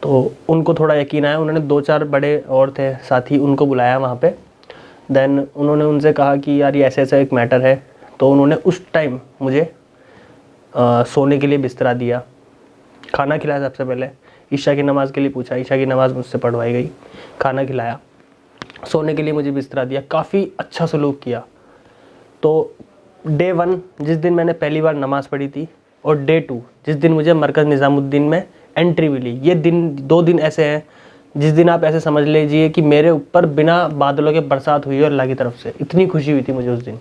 तो उनको थोड़ा यकीन आया, उन्होंने 2-4 बड़े और थे साथी, उनको बुलाया वहाँ पे। देन उन्होंने उनसे कहा कि यार ये ऐसे ऐसा एक मैटर है। तो उन्होंने उस टाइम मुझे सोने के लिए बिस्तरा दिया, खाना खिलाया, सबसे पहले ईशा की नमाज़ के लिए पूछा, ईशा की नमाज़ मुझसे पढ़वाई गई, खाना खिलाया, सोने के लिए मुझे बिस्तरा दिया, काफ़ी अच्छा सलूक किया। तो डे 1 जिस दिन मैंने पहली बार नमाज़ पढ़ी थी, और डे 2 जिस दिन मुझे मरकज़ निज़ामुद्दीन में एंट्री मिली, ये दिन 2 दिन ऐसे हैं जिस दिन आप ऐसे समझ लीजिए कि मेरे ऊपर बिना बादलों के बरसात हुई है अल्लाह की तरफ से। इतनी खुशी हुई थी मुझे उस दिन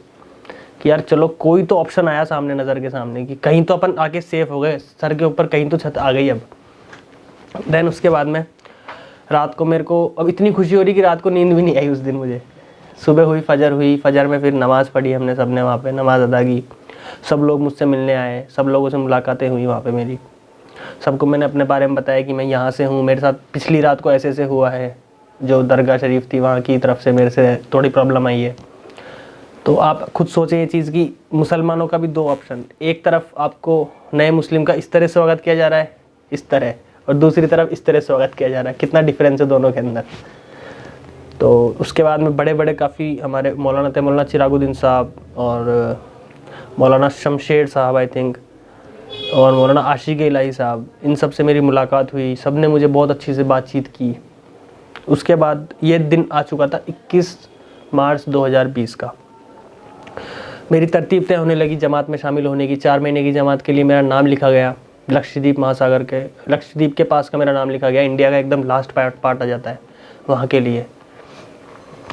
कि यार चलो कोई तो ऑप्शन आया सामने, नज़र के सामने, कि कहीं तो अपन आके सेफ हो गए, सर के ऊपर कहीं तो छत आ गई अब। देन उसके बाद में रात को मेरे को अब इतनी खुशी हो रही कि रात को नींद भी नहीं आई उस दिन मुझे। सुबह हुई, फजर हुई, फजर में फिर नमाज़ पढ़ी हमने सब ने, वहाँ पे नमाज़ अदा की, सब लोग मुझसे मिलने आए, सब लोगों से मुलाकातें हुई वहाँ पे मेरी, सबको मैंने अपने बारे में बताया कि मैं यहाँ से हूँ, मेरे साथ पिछली रात को ऐसे हुआ है, जो दरगाह शरीफ थी वहाँ की तरफ से मेरे से थोड़ी प्रॉब्लम आई है। तो आप खुद सोचें ये चीज़ कि मुसलमानों का भी 2 ऑप्शन, एक तरफ आपको नए मुस्लिम का इस तरह स्वागत किया जा रहा है, इस तरह, और दूसरी तरफ इस तरह स्वागत किया जा रहा है, कितना डिफरेंस है दोनों के अंदर। तो उसके बाद में बड़े बड़े काफ़ी हमारे मौलाना थे, मौलाना चिरागुद्दीन साहब और मौलाना शमशेर साहब आई थिंक, और मौलाना आशिक इलाही साहब, इन सब से मेरी मुलाकात हुई, सब ने मुझे बहुत अच्छी से बातचीत की। उसके बाद ये दिन आ चुका था 21 मार्च 2020 का, मेरी तरतीब तय होने लगी जमात में शामिल होने की। 4 महीने की जमात के लिए मेरा नाम लिखा गया, लक्षद्वीप महासागर के, लक्षद्वीप के पास का मेरा नाम लिखा गया, इंडिया का एकदम लास्ट पार्ट आ जाता है वहाँ के लिए।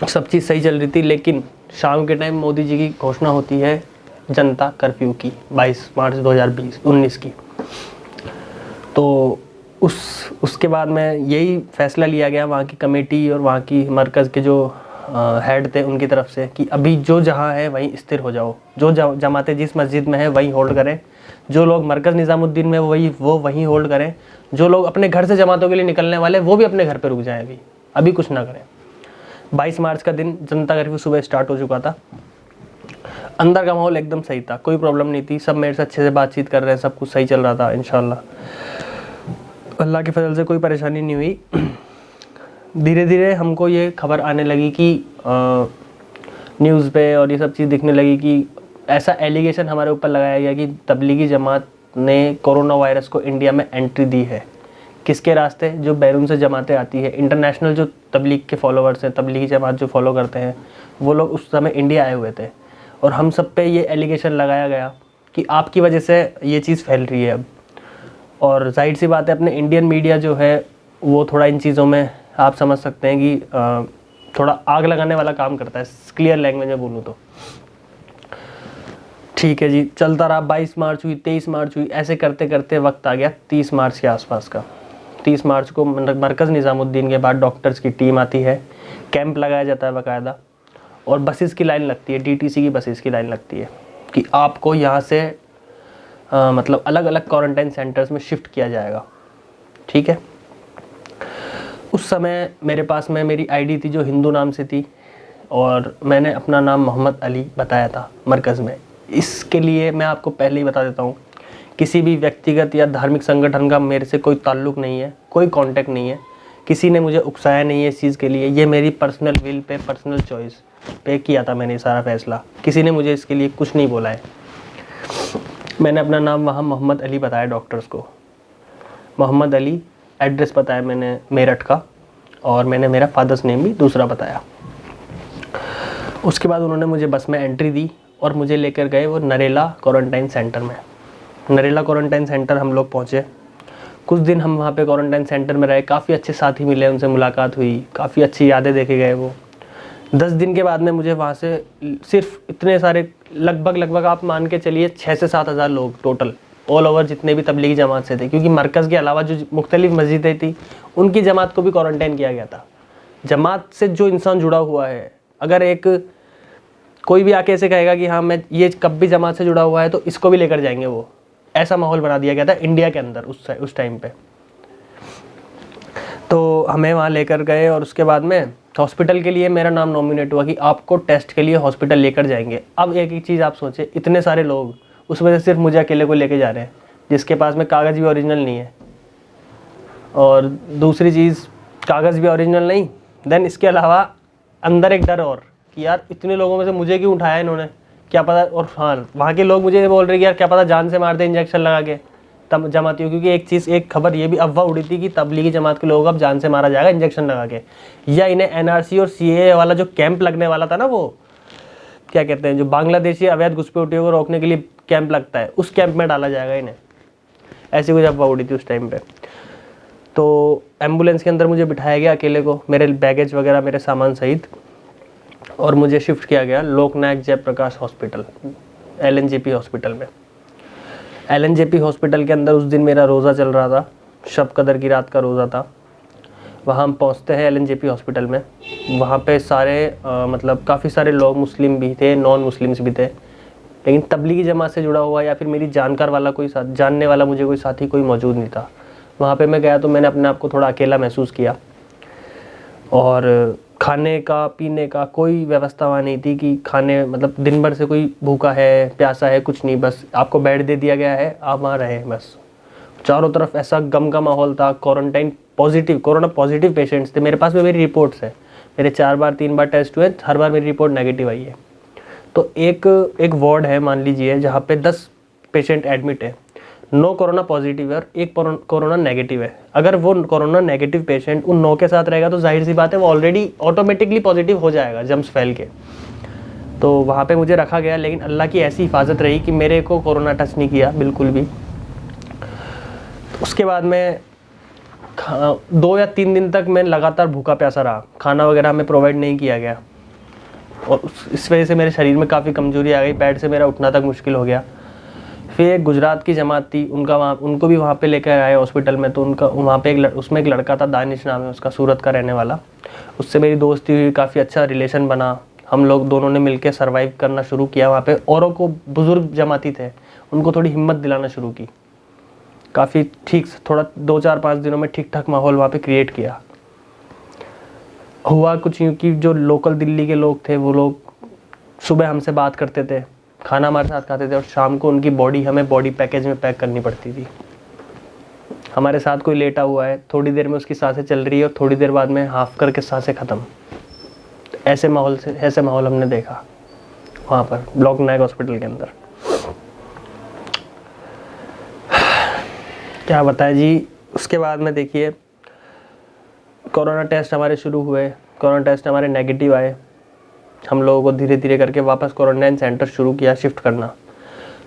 सब चीज़ सही चल रही थी, लेकिन शाम के टाइम मोदी जी की घोषणा होती है जनता कर्फ्यू की, 22 मार्च 2019 की। तो उसके बाद में यही फैसला लिया गया वहाँ की कमेटी और वहाँ की मरकज़ के जो हेड थे उनकी तरफ से कि अभी जो जहाँ है वहीं स्थिर हो जाओ, जो जमातें जिस मस्जिद में है वहीं होल्ड करें, जो लोग मरकज़ निज़ामुद्दीन में वो वहीं होल्ड करें, जो लोग अपने घर से जमातों के लिए निकलने वाले वो भी अपने घर पर रुक जाएं, अभी कुछ ना करें। 22 मार्च का दिन जनता कर्फ्यू सुबह स्टार्ट हो चुका था। अंदर का माहौल एकदम सही था, कोई प्रॉब्लम नहीं थी, सब मेरे से अच्छे से बातचीत कर रहे हैं, सब कुछ सही चल रहा था इंशाल्लाह। अल्लाह के फजल से कोई परेशानी नहीं हुई। धीरे धीरे हमको ये खबर आने लगी कि न्यूज़ पे और ये सब चीज़ दिखने लगी कि ऐसा एलिगेशन हमारे ऊपर लगाया गया कि तबलीगी जमात ने कोरोना वायरस को इंडिया में एंट्री दी है। किसके रास्ते? जो बैरून से जमातें आती है, इंटरनेशनल जो तबलीग के फॉलोअर्स हैं, तबलीगी जमात जो फॉलो करते हैं, वो लोग उस समय इंडिया आए हुए थे और हम सब पे ये एलिगेशन लगाया गया कि आपकी वजह से ये चीज़ फैल रही है अब। और जाहिर सी बात है, अपने इंडियन मीडिया जो है वो थोड़ा इन चीज़ों में आप समझ सकते हैं कि थोड़ा आग लगाने वाला काम करता है, क्लियर लैंग्वेज में बोलूँ तो। ठीक है जी, चलता रहा। 22 मार्च हुई, 23 मार्च हुई, ऐसे करते करते वक्त आ गया 30 मार्च के आसपास का। 30 मार्च को मरकज़ निज़ामुद्दीन के बाद डॉक्टर्स की टीम आती है, कैंप लगाया जाता है बाकायदा, और बसेस की लाइन लगती है, डीटीसी की बसेस की लाइन लगती है कि आपको यहाँ से मतलब अलग अलग क्वारंटाइन सेंटर्स में शिफ्ट किया जाएगा। ठीक है, उस समय मेरे पास में मेरी आईडी थी जो हिंदू नाम से थी और मैंने अपना नाम मोहम्मद अली बताया था मरकज़ में। इसके लिए मैं आपको पहले ही बता देता हूँ, किसी भी व्यक्तिगत या धार्मिक संगठन का मेरे से कोई ताल्लुक़ नहीं है, कोई कांटेक्ट नहीं है, किसी ने मुझे उकसाया नहीं है इस चीज़ के लिए। ये मेरी personal will pay, personal choice पे किया था मैंने सारा फैसला, किसी ने मुझे इसके लिए कुछ नहीं बोला है। मैंने अपना नाम वहाँ मोहम्मद अली बताया डॉक्टर्स को, मोहम्मद अली। एड्रेस बताया मैंने मेरठ का, और मैंने मेरा फादर्स नेम भी दूसरा बताया। उसके बाद उन्होंने मुझे बस में एंट्री दी और मुझे लेकर गए वो नरेला क्वारंटाइन सेंटर में। नरेला क्वारंटाइन सेंटर हम लोग पहुँचे। कुछ दिन हम वहाँ पे क्वारंटाइन सेंटर में रहे, काफ़ी अच्छे साथी मिले, उनसे मुलाकात हुई, काफ़ी अच्छी यादें देखे गए वो। 10 दिन के बाद में मुझे वहाँ से सिर्फ इतने सारे लगभग आप मान के चलिए 6 से 7 हज़ार लोग टोटल ऑल ओवर जितने भी तबलीगी जमात से थे, क्योंकि मरकज़ के अलावा जो मुख्तलिफ मस्जिदें थी उनकी जमात को भी क्वारंटाइन किया गया था। जमात से जो इंसान जुड़ा हुआ है, अगर एक कोई भी आके ऐसे कहेगा कि हाँ मैं ये कब भी जमात से जुड़ा हुआ है तो इसको भी लेकर जाएंगे, वो ऐसा माहौल बना दिया गया था इंडिया के अंदर उस टाइम पे। तो हमें वहाँ लेकर गए और उसके बाद में हॉस्पिटल के लिए मेरा नाम नॉमिनेट हुआ कि आपको टेस्ट के लिए हॉस्पिटल लेकर जाएंगे। अब एक ही चीज़ आप सोचें, इतने सारे लोग, उसमें से सिर्फ मुझे अकेले को लेके जा रहे हैं जिसके पास में कागज़ भी ओरिजिनल नहीं है, और दूसरी चीज़ कागज़ भी ओरिजिनल नहीं, देन इसके अलावा अंदर एक डर और कि यार इतने लोगों में से मुझे क्यों उठाया इन्होंने, क्या पता। और हाँ, वहाँ के लोग मुझे बोल रहे कि यार क्या पता जान से मार दे इंजेक्शन लगा के तब जमातियों, क्योंकि एक खबर ये भी अफवाह उड़ी थी कि तबलीगी जमात के लोगों को अब जान से मारा जाएगा इंजेक्शन लगा के, या इन्हें एनआरसी और सीएए वाला जो कैंप लगने वाला था ना, वो क्या कहते हैं, जो बांग्लादेशी अवैध घुसपैठियों को रोकने के लिए कैंप लगता है, उस कैंप में डाला जाएगा इन्हें। ऐसी कुछ अफवाह उड़ी थी उस टाइम पे। तो एम्बुलेंस के अंदर मुझे बिठाया गया अकेले को, मेरे बैगेज वगैरह मेरे सामान सहित, और मुझे शिफ्ट किया गया लोकनायक जयप्रकाश हॉस्पिटल, LNJP हॉस्पिटल में। LNJP हॉस्पिटल के अंदर उस दिन मेरा रोज़ा चल रहा था, शब कदर की रात का रोज़ा था। वहाँ हम पहुँचते हैं LNJP हॉस्पिटल में। वहाँ पे सारे मतलब काफ़ी सारे लोग, मुस्लिम भी थे, नॉन मुस्लिम्स भी थे, लेकिन तबलीगी जमात से जुड़ा हुआ या फिर मेरी जानकार वाला कोई जानने वाला मुझे कोई साथी कोई मौजूद नहीं था। वहाँ पे मैं गया तो मैंने अपने आप को थोड़ा अकेला महसूस किया, और खाने का पीने का कोई व्यवस्था वहाँ नहीं थी कि खाने, मतलब दिन भर से कोई भूखा है प्यासा है कुछ नहीं, बस आपको बेड दे दिया गया है, आप वहाँ रहे बस। चारों तरफ ऐसा गम का माहौल था। कोरोना पॉजिटिव पेशेंट्स थे। मेरे पास में मेरी रिपोर्ट्स है, मेरे 4 बार 3 बार टेस्ट हुए, हर बार मेरी रिपोर्ट नेगेटिव आई है। तो एक वार्ड है मान लीजिए जहाँ पे 10 पेशेंट एडमिट है, 9 कोरोना पॉजिटिव है और 1 कोरोना नेगेटिव है। अगर वो कोरोना नेगेटिव पेशेंट उन 9 के साथ रहेगा तो जाहिर सी बात है वो ऑलरेडी ऑटोमेटिकली पॉजिटिव हो जाएगा जम्स फैल के। तो वहाँ पे मुझे रखा गया, लेकिन अल्लाह की ऐसी हिफाजत रही कि मेरे को कोरोना टच नहीं किया बिल्कुल भी। उसके बाद में 2 या 3 दिन तक मैं लगातार भूखा प्यासा रहा, खाना वगैरह हमें प्रोवाइड नहीं किया गया, और इस वजह से मेरे शरीर में काफ़ी कमजोरी आ गई, बेड से मेरा उठना तक मुश्किल हो गया। फिर एक गुजरात की जमात थी, उनको भी वहाँ पे लेकर आए हॉस्पिटल में। तो उनका वहाँ पे उसमें एक लड़का था, दानिश नाम है उसका, सूरत का रहने वाला। उससे मेरी दोस्ती हुई, काफ़ी अच्छा रिलेशन बना। हम लोग दोनों ने मिलकर सर्वाइव करना शुरू किया वहाँ पे। औरों को, बुज़ुर्ग जमाती थे, उनको थोड़ी हिम्मत दिलाना शुरू की। काफ़ी ठीक, थोड़ा 2-4-5 दिनों में ठीक ठाक माहौल वहाँ पे क्रिएट किया। हुआ कुछ यूँ कि जो लोकल दिल्ली के लोग थे, वो लोग सुबह हमसे बात करते थे, खाना हमारे साथ खाते थे, और शाम को उनकी बॉडी हमें बॉडी पैकेज में पैक करनी पड़ती थी। हमारे साथ कोई लेटा हुआ है, थोड़ी देर में उसकी सांसें चल रही है और थोड़ी देर बाद में हाफ करके सांसें ख़त्म। ऐसे माहौल हमने देखा वहाँ पर ब्लॉक नायक हॉस्पिटल के अंदर। क्या बताएं जी। उसके बाद में देखिए कोरोना टेस्ट हमारे शुरू हुए, कोरोना टेस्ट हमारे नेगेटिव आए। हम लोगों को धीरे धीरे करके वापस क्वारंटाइन सेंटर शुरू किया शिफ्ट करना।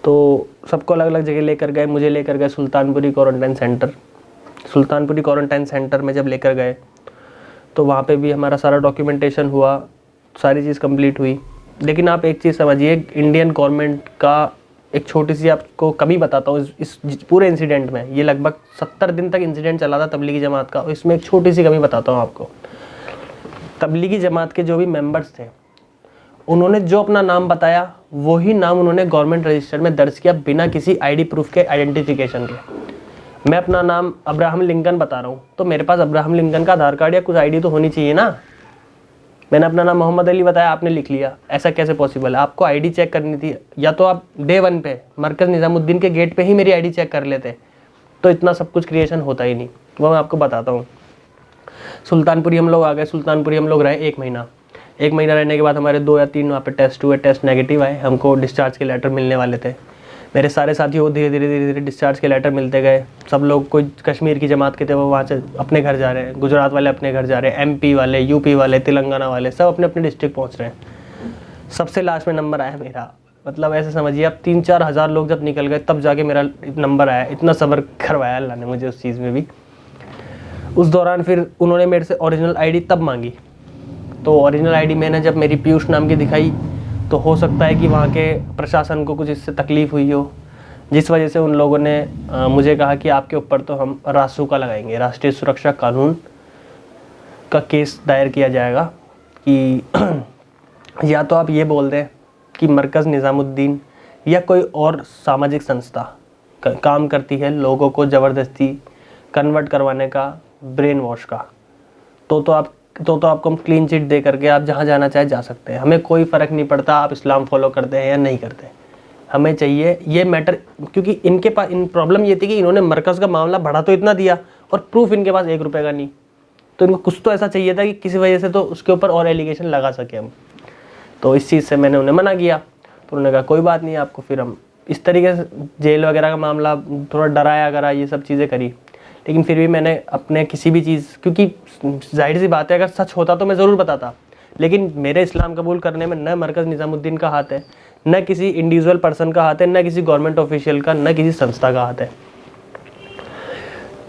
तो सबको अलग अलग जगह लेकर गए, मुझे लेकर गए Sultanpuri quarantine centre. Sultanpuri quarantine centre में जब लेकर गए तो वहाँ पे भी हमारा सारा डॉक्यूमेंटेशन हुआ, सारी चीज़ कंप्लीट हुई। लेकिन आप एक चीज़ समझिए, इंडियन गवर्नमेंट का एक छोटी सी आपको कमी बताता हूँ इस पूरे इंसिडेंट में। ये लगभग 70 दिन तक इंसिडेंट चला था तबलीगी जमात का, और इसमें एक छोटी सी कमी बताता हूँ आपको। तबलीगी जमात के जो भी मेंबर्स थे उन्होंने जो अपना नाम बताया वही नाम उन्होंने गवर्नमेंट रजिस्टर में दर्ज किया बिना किसी आईडी प्रूफ के, आइडेंटिफिकेशन के। मैं अपना नाम अब्राहम लिंकन बता रहा हूँ तो मेरे पास अब्राहम लिंकन का आधार कार्ड या कुछ आईडी तो होनी चाहिए ना। मैंने अपना नाम मोहम्मद अली बताया, आपने लिख लिया, ऐसा कैसे पॉसिबल है? आपको आईडी चेक करनी थी, या तो आप डे 1 पे मरकज़ निज़ामुद्दीन के गेट पे ही मेरी आईडी चेक कर लेते, तो इतना सब कुछ क्रिएशन होता ही नहीं। वो मैं आपको बताता हूँ। सुल्तानपुरी हम लोग आ गए, सुल्तानपुरी हम लोग रहे 1 महीना। 1 महीना रहने के बाद हमारे 2 या 3 वहाँ पे टेस्ट हुए, टेस्ट नेगेटिव आए, हमको डिस्चार्ज के लेटर मिलने वाले थे। मेरे सारे साथियों को धीरे धीरे डिस्चार्ज के लेटर मिलते गए। सब लोग, कोई कश्मीर की जमात के थे वो वहाँ से अपने घर जा रहे हैं, गुजरात वाले अपने घर जा रहे हैं, MP वाले, UP वाले, तेलंगाना वाले, सब अपने अपने डिस्ट्रिक्ट पहुँच रहे हैं। सबसे लास्ट में नंबर आया मेरा। मतलब ऐसे समझिए आप 3-4 हज़ार लोग जब निकल गए तब जाके मेरा नंबर आया। इतना सब्र करवाया अल्लाह ने मुझे उस चीज़ में भी। उस दौरान फिर उन्होंने मेरे से ओरिजिनल आईडी तब मांगी, तो ओरिजिनल आईडी मैंने जब मेरी पीयूष नाम की दिखाई तो हो सकता है कि वहाँ के प्रशासन को कुछ इससे तकलीफ़ हुई हो, जिस वजह से उन लोगों ने मुझे कहा कि आपके ऊपर तो हम रासू का लगाएंगे, राष्ट्रीय सुरक्षा कानून का केस दायर किया जाएगा कि या तो आप ये बोल दें कि मरकज़ निज़ामुद्दीन या कोई और सामाजिक संस्था काम करती है लोगों को ज़बरदस्ती कन्वर्ट करवाने का, ब्रेन वॉश का, तो आपको हम क्लीन चिट दे करके आप जहाँ जाना चाहे जा सकते हैं। हमें कोई फ़र्क नहीं पड़ता आप इस्लाम फॉलो करते हैं या नहीं करते। हमें चाहिए ये मैटर, क्योंकि इनके पास प्रॉब्लम ये थी कि इन्होंने मरकज़ का मामला बढ़ा तो इतना दिया और प्रूफ इनके पास 1 रुपये का नहीं, तो इनको कुछ तो ऐसा चाहिए था कि किसी वजह से तो उसके ऊपर और एलिगेशन लगा सके हम। तो इस चीज़ से मैंने उन्हें मना किया, तो उन्होंने कहा कोई बात नहीं आपको। फिर हम इस तरीके से जेल वगैरह का मामला, थोड़ा डराया करा, ये सब चीज़ें करी। लेकिन फिर भी मैंने अपने किसी भी चीज़, क्योंकि जाहिर सी बात है अगर सच होता तो मैं ज़रूर बताता, लेकिन मेरे इस्लाम कबूल करने में न मरकज़ निज़ामुद्दीन का हाथ है, न किसी इंडिविजुअल पर्सन का हाथ है, न किसी गवर्नमेंट ऑफिशियल का, न किसी संस्था का हाथ है।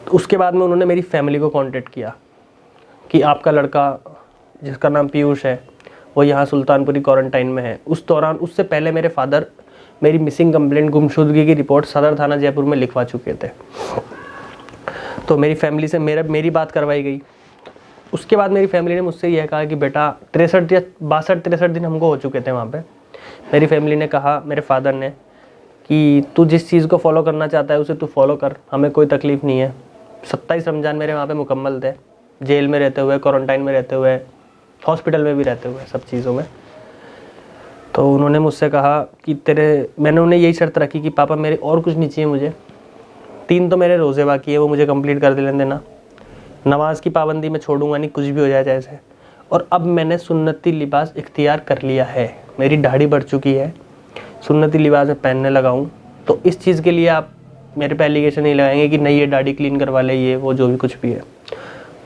तो उसके बाद में उन्होंने मेरी फैमिली को कांटेक्ट किया कि आपका लड़का जिसका नाम पीयूष है वो यहाँ सुल्तानपुरी क्वारंटाइन में है। उस दौरान, उससे पहले मेरे फादर मेरी मिसिंग कंप्लेंट, गुमशुदगी की रिपोर्ट सदर थाना जयपुर में लिखवा चुके थे। तो मेरी फैमिली से मेरी बात करवाई गई। उसके बाद मेरी फैमिली ने मुझसे यह कहा कि बेटा 63 या 62-63 दिन हमको हो चुके थे वहाँ पे। मेरी फैमिली ने कहा, मेरे फादर ने, कि तू जिस चीज़ को फॉलो करना चाहता है उसे तू फॉलो कर, हमें कोई तकलीफ़ नहीं है। 27 रमज़ान मेरे वहाँ पे मुकम्मल थे, जेल में रहते हुए, क्वारंटाइन में रहते हुए, हॉस्पिटल में भी रहते हुए, सब चीज़ों में। तो उन्होंने मुझसे कहा कि मैंने उन्हें यही शर्त रखी कि पापा मेरे और कुछ नहीं चाहिए मुझे, 3 तो मेरे रोज़े बाकी है वो मुझे कंप्लीट कर लेने देना, नमाज की पाबंदी मैं छोड़ूंगा नहीं कुछ भी हो जाए जैसे। और अब मैंने सुन्नती लिबास इख्तियार कर लिया है, मेरी दाढ़ी बढ़ चुकी है, सुन्नती लिबास में पहनने लगा हूँ। तो इस चीज़ के लिए आप मेरे पे एलिगेशन नहीं लगाएंगे कि नहीं ये दाढ़ी क्लीन करवा ले, ये वो जो भी कुछ भी है।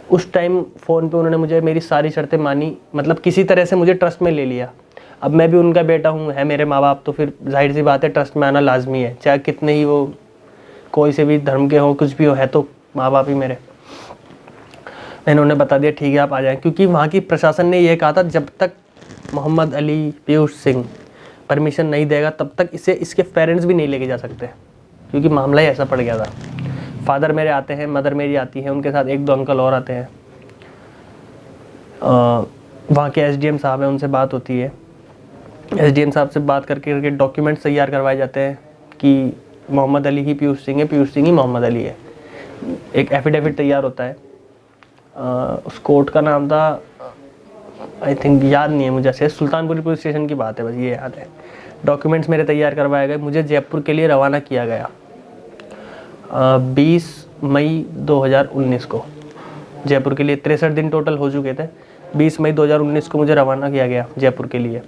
उस टाइम फ़ोन पे उन्होंने मुझे मेरी सारी शर्तें मानी, मतलब किसी तरह से मुझे ट्रस्ट में ले लिया। अब मैं भी उनका बेटा हूँ, है मेरे माँ बाप, तो फिर जाहिर सी बात है ट्रस्ट में आना लाजमी है, चाहे कितने ही वो कोई से भी धर्म के हो, कुछ भी हो, है तो माँ बाप ही मेरे। मैंने उन्हें बता दिया ठीक है आप आ जाएं, क्योंकि वहाँ की प्रशासन ने यह कहा था जब तक मोहम्मद अली पीयूष सिंह परमिशन नहीं देगा तब तक इसके पेरेंट्स भी नहीं लेके जा सकते, क्योंकि मामला ही ऐसा पड़ गया था। फादर मेरे आते हैं, मदर मेरी आती है, उनके साथ 1-2 अंकल और आते हैं। वहाँ के SDM साहब हैं, उनसे बात होती है। SDM साहब से बात करके डॉक्यूमेंट्स तैयार करवाए जाते हैं कि मोहम्मद अली ही पीयूष सिंह है, पीयूष सिंह ही मोहम्मद अली है। एक एफिडेविट तैयार होता है, उस कोर्ट का नाम था, आई थिंक याद नहीं है मुझे, से सुल्तानपुरी पुलिस स्टेशन की बात है, बस ये याद है। डॉक्यूमेंट्स मेरे तैयार करवाए गए, मुझे जयपुर के लिए रवाना किया गया। 20 मई 2019 को जयपुर के लिए। 63 दिन टोटल हो चुके थे। 20 मई 2019 को मुझे रवाना किया गया जयपुर के लिए।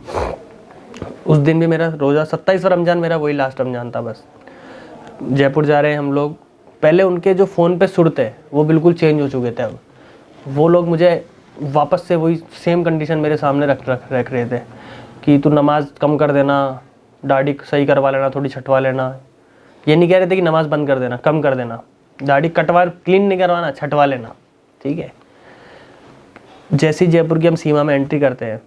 उस दिन भी मेरा रोज़ा 27 रमज़ान मेरा वही लास्ट रमज़ान था बस। जयपुर जा रहे हैं हम लोग। पहले उनके जो फ़ोन पे सुर थे वो बिल्कुल चेंज हो चुके थे। अब वो लोग मुझे वापस से वही सेम कंडीशन मेरे सामने रख रहे थे कि तू नमाज़ कम कर देना, दाढ़ी सही करवा लेना, थोड़ी छटवा लेना। ये नहीं कह रहे थे कि नमाज़ बंद कर देना, कम कर देना, दाढ़ी कटवा क्लीन नहीं करवाना, छटवा लेना, ठीक है। जैसे ही जयपुर की हम सीमा में एंट्री करते हैं,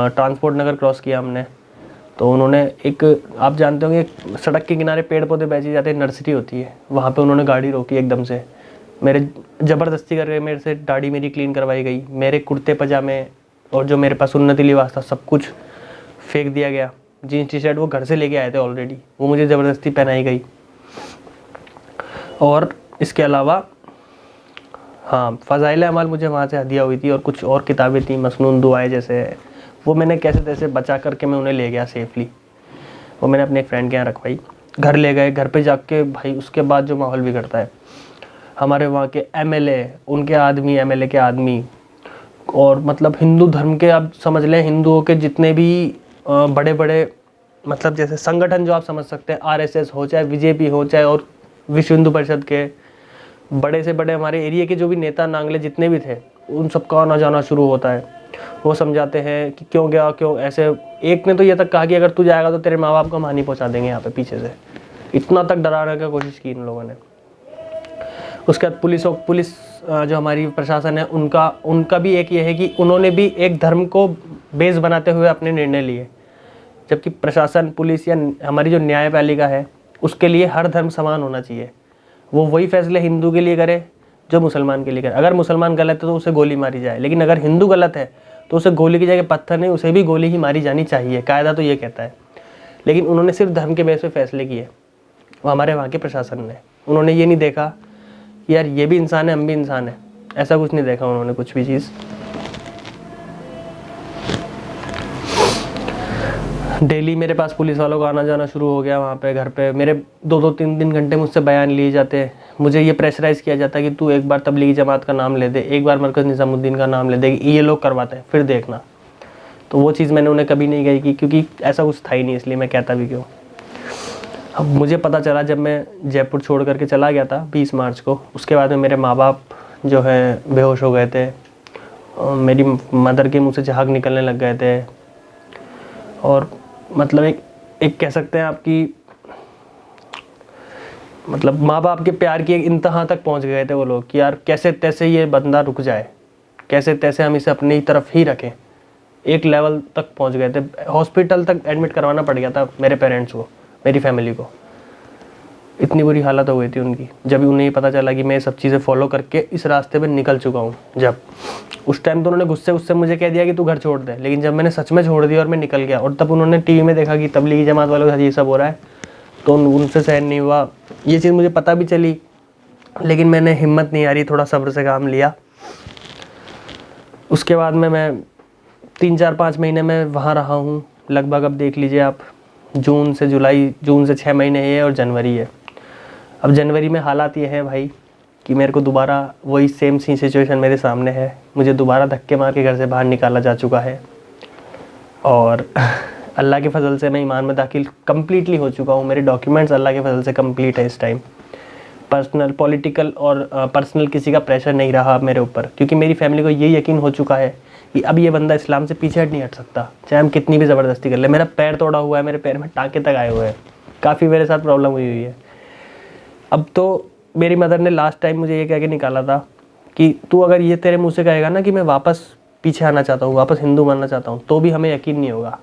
ट्रांसपोर्ट नगर क्रॉस किया हमने, तो उन्होंने एक, आप जानते होंगे सड़क के किनारे पेड़ पौधे बेचे जाते हैं, नर्सरी होती है, वहाँ पे उन्होंने गाड़ी रोकी एकदम से। मेरे ज़बरदस्ती करके मेरे से दाढ़ी मेरी क्लीन करवाई गई। मेरे कुर्ते पजामे और जो मेरे पास सुन्नती लिबास था सब कुछ फेंक दिया गया। जीन्स टी शर्ट वो घर से लेके आए थे ऑलरेडी, वो मुझे ज़बरदस्ती पहनाई गई। और इसके अलावा हाँ, फ़ज़ाइल अमाल मुझे वहाँ से हदिया हुई थी और कुछ और किताबें थी, मसनून दुआएं जैसे, वो मैंने कैसे तैसे बचा करके मैं उन्हें ले गया सेफली। वो मैंने अपने एक फ्रेंड के यहाँ रखवाई। घर ले गए, घर पे जाके भाई उसके बाद जो माहौल बिगड़ता है, हमारे वहाँ के एमएलए, उनके आदमी, एमएलए के आदमी, और मतलब हिंदू धर्म के, आप समझ लें हिंदुओं के जितने भी बड़े बड़े मतलब जैसे संगठन जो आप समझ सकते हैं, आरएसएस हो, चाहे बीजेपी हो, चाहे और विश्व हिंदू परिषद के बड़े से बड़े हमारे एरिया के जो भी नेता नांगले जितने भी थे, उन सबका आना जाना शुरू होता है। वो समझाते हैं कि क्यों गया, क्यों ऐसे। एक ने तो ये तक कहा कि अगर तू जाएगा तो तेरे माँ बाप को हम हानि पहुँचा देंगे यहाँ पे पीछे से। इतना तक डराने की कोशिश की इन लोगों ने। उसके बाद पुलिस जो हमारी प्रशासन है, उनका भी एक ये है कि उन्होंने भी एक धर्म को बेस बनाते हुए अपने निर्णय लिए, जबकि प्रशासन, पुलिस या हमारी जो न्यायपालिका है, उसके लिए हर धर्म समान होना चाहिए। वो वही फैसले हिंदू के लिए करे जो मुसलमान के लिए करे। अगर मुसलमान गलत है तो उसे गोली मारी जाए, लेकिन अगर हिंदू गलत है तो उसे गोली की जगह पत्थर नहीं, उसे भी गोली ही मारी जानी चाहिए। कायदा तो ये कहता है। लेकिन उन्होंने सिर्फ धर्म के बेस पे फैसले किए, वो हमारे वहाँ के प्रशासन ने। उन्होंने ये नहीं देखा कि यार ये भी इंसान है, हम भी इंसान है, ऐसा कुछ नहीं देखा उन्होंने कुछ भी चीज़। डेली मेरे पास पुलिस वालों का आना जाना शुरू हो गया वहाँ पे। घर पे मेरे 2-2, 3-3 घंटे मुझसे बयान लिए जाते। मुझे ये प्रेशराइज़ किया जाता है कि तू एक बार तबलीगी जमात का नाम ले दे, एक बार मरकज़ निज़ामुद्दीन का नाम ले दे, ये लोग करवाते हैं, फिर देखना। तो वो चीज़ मैंने उन्हें कभी नहीं कही की, क्योंकि ऐसा कुछ था ही नहीं, इसलिए मैं कहता भी क्यों। अब मुझे पता चला जब मैं जयपुर छोड़ करके चला गया था 20 मार्च को, उसके बाद में मेरे माँ बाप जो है बेहोश हो गए थे, मेरी मदर के मुँह से झाग निकलने लग गए थे, और मतलब एक कह सकते हैं आपकी, मतलब माँ बाप के प्यार की एक इंतहा तक पहुंच गए थे वो लोग कि यार कैसे तैसे ये बंदा रुक जाए, कैसे तैसे हम इसे अपनी तरफ ही रखें। एक लेवल तक पहुंच गए थे, हॉस्पिटल तक एडमिट करवाना पड़ गया था मेरे पेरेंट्स को, मेरी फैमिली को। इतनी बुरी हालत हो गई थी उनकी जब उन्हें पता चला कि मैं ये सब चीज़ें फॉलो करके इस रास्ते पर निकल चुका हूँ। जब उस टाइम तो उन्होंने गुस्से मुझे कह दिया कि तू घर छोड़ दे, लेकिन जब मैंने सच में छोड़ दिया और मैं निकल गया, और तब उन्होंने टीवी में देखा कि तबलीगी जमात वालों के साथ ये सब हो रहा है, तो उनसे सहन नहीं हुआ। ये चीज़ मुझे पता भी चली, लेकिन मैंने हिम्मत नहीं हारी, थोड़ा सब्र से काम लिया। उसके बाद में मैं 3-4-5 महीने में वहाँ रहा हूँ लगभग। अब देख लीजिए आप, जून से 6 महीने है और जनवरी है। अब जनवरी में हालात ये हैं भाई कि मेरे को दोबारा वही सेम सी सिचुएशन मेरे सामने है। मुझे दोबारा धक्के मार के घर से बाहर निकाला जा चुका है, और अल्लाह के फजल से मैं ईमान में दाखिल कम्प्लीटली हो चुका हूँ। मेरे डॉक्यूमेंट्स अल्लाह के फजल से कंप्लीट है इस टाइम। पर्सनल, पॉलिटिकल और पर्सनल किसी का प्रेशर नहीं रहा अब मेरे ऊपर, क्योंकि मेरी फैमिली को ये यकीन हो चुका है कि अब ये बंदा इस्लाम से पीछे हट नहीं हट सकता, चाहे हम कितनी भी ज़बरदस्ती कर ले। मेरा पैर तोड़ा हुआ है, मेरे पैर में टाँके तक आए हुए हैं, काफ़ी मेरे साथ प्रॉब्लम हुई है। अब तो मेरी मदर ने लास्ट टाइम मुझे ये कह के निकाला था कि तू अगर ये तेरे मुँह से कहेगा ना कि मैं वापस पीछे आना चाहता हूँ, वापस हिंदू बनना चाहता हूँ, तो भी हमें यकीन नहीं होगा।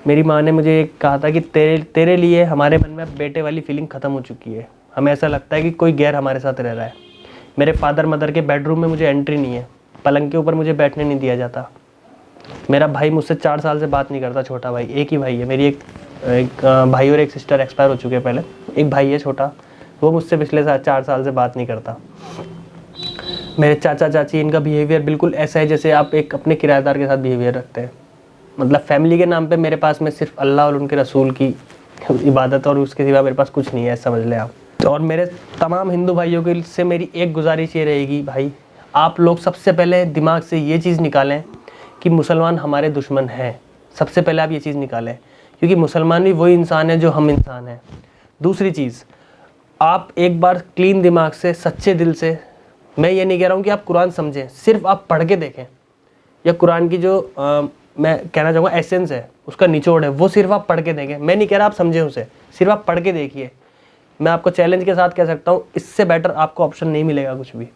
मेरी माँ ने मुझे कहा था कि तेरे लिए हमारे मन में बेटे वाली फीलिंग ख़त्म हो चुकी है। हमें ऐसा लगता है कि कोई गैर हमारे साथ रह रहा है। मेरे फादर मदर के बेडरूम में मुझे एंट्री नहीं है, पलंग के ऊपर मुझे बैठने नहीं दिया जाता। मेरा भाई मुझसे 4 साल से बात नहीं करता, छोटा भाई, एक ही भाई है। मेरी एक भाई और एक सिस्टर एक्सपायर हो चुके हैं पहले, एक भाई है छोटा, वो मुझसे पिछले 4 साल से बात नहीं करता। मेरे चाचा चाची, इनका बिहेवियर बिल्कुल ऐसा है जैसे आप एक अपने किराएदार के साथ बिहेवियर रखते हैं। मतलब फैमिली के नाम पे मेरे पास में सिर्फ अल्लाह और उनके रसूल की इबादत और उसके सिवा मेरे पास कुछ नहीं है, समझ लें आप। और मेरे तमाम हिंदू भाइयों के से मेरी एक गुजारिश ये रहेगी, भाई आप लोग सबसे पहले दिमाग से ये चीज़ निकालें कि मुसलमान हमारे दुश्मन हैं। सबसे पहले आप ये चीज़ निकालें, क्योंकि मुसलमान भी वही इंसान है जो हम इंसान हैं। दूसरी चीज़, आप एक बार क्लीन दिमाग से, सच्चे दिल से, मैं ये नहीं कह रहा हूँ कि आप कुरान समझें, सिर्फ आप पढ़ के देखें, या कुरान की जो मैं कहना चाहूँगा एसेंस है, उसका निचोड़ है, वो सिर्फ आप पढ़ के देखें। मैं नहीं कह रहा आप समझें उसे, सिर्फ आप पढ़ के देखिए। मैं आपको चैलेंज के साथ कह सकता हूँ, इससे बेटर आपको ऑप्शन नहीं मिलेगा कुछ भी।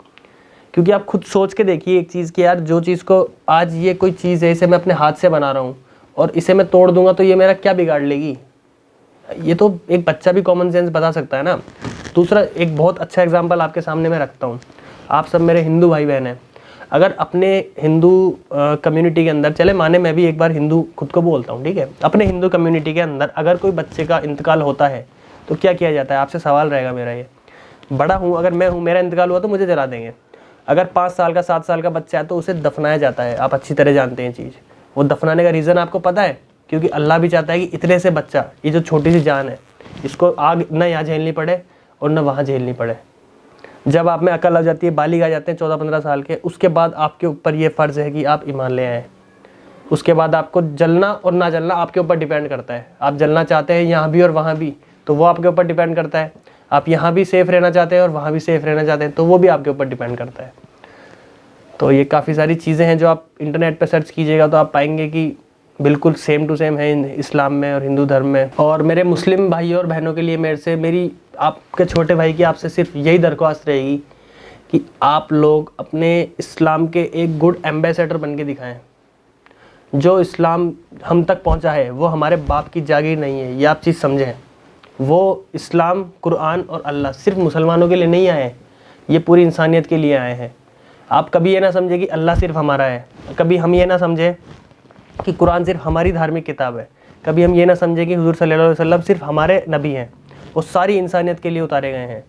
क्योंकि आप खुद सोच के देखिए एक चीज़ कि यार जो चीज़ को आज ये कोई चीज़ है, इसे मैं अपने हाथ से बना रहा हूँ और इसे मैं तोड़ दूंगा तो ये मेरा क्या बिगाड़ लेगी। ये तो एक बच्चा भी कॉमन सेंस बता सकता है ना। दूसरा, एक बहुत अच्छा एग्जांपल आपके सामने मैं रखता हूँ। आप सब मेरे हिंदू भाई बहन हैं, अगर अपने हिंदू कम्युनिटी के अंदर, चले माने मैं भी एक बार हिंदू खुद को बोलता हूँ, ठीक है, अपने हिंदू कम्युनिटी के अंदर अगर कोई बच्चे का इंतकाल होता है तो क्या किया जाता है? आपसे सवाल रहेगा मेरा ये। बड़ा हूँ, अगर मैं हूँ, मेरा इंतकाल हुआ तो मुझे जला देंगे। अगर 5 साल का 7 साल का बच्चा है तो उसे दफनाया जाता है। आप अच्छी तरह जानते हैं चीज़। वो दफनाने का रीज़न आपको पता है, क्योंकि अल्लाह भी चाहता है कि इतने से बच्चा, ये जो छोटी सी जान है, इसको आग न यहाँ झेलनी पड़े और न वहाँ झेलनी पड़े। जब आप में अकल आ जाती है, बालिग आ जाते हैं 14-15 साल के, उसके बाद आपके ऊपर ये फ़र्ज़ है कि आप ईमान ले आएँ। उसके बाद आपको जलना और ना जलना आपके ऊपर डिपेंड करता है। आप जलना चाहते हैं यहाँ भी और वहाँ भी, तो वो आपके ऊपर डिपेंड करता है। आप यहाँ भी सेफ़ रहना चाहते हैं और वहाँ भी सेफ़ रहना चाहते हैं, तो वो भी आपके ऊपर डिपेंड करता है। तो ये काफ़ी सारी चीज़ें हैं जो आप इंटरनेट पे सर्च कीजिएगा तो आप पाएंगे कि बिल्कुल सेम टू सेम है इस्लाम में और हिंदू धर्म में। और मेरे मुस्लिम भाइयों और बहनों के लिए मेरी आपके छोटे भाई की आपसे सिर्फ यही दरख्वास्त रहेगी कि आप लोग अपने इस्लाम के एक गुड एम्बेसडर बन के दिखाएँ। जो इस्लाम हम तक पहुँचा है वो हमारे बाप की जागीर नहीं है, ये आप चीज़ समझें। वो इस्लाम, कुरान और अल्लाह सिर्फ मुसलमानों के लिए नहीं आए हैं, ये पूरी इंसानियत के लिए आए हैं। आप कभी ये ना समझे कि अल्लाह सिर्फ हमारा है, कभी हम ये ना समझे कि कुरान सिर्फ हमारी धार्मिक किताब है, कभी हम ये ना समझे कि हुज़ूर सल्लल्लाहु अलैहि वसल्लम सिर्फ हमारे नबी हैं, वो सारी इंसानियत के लिए उतारे गए हैं।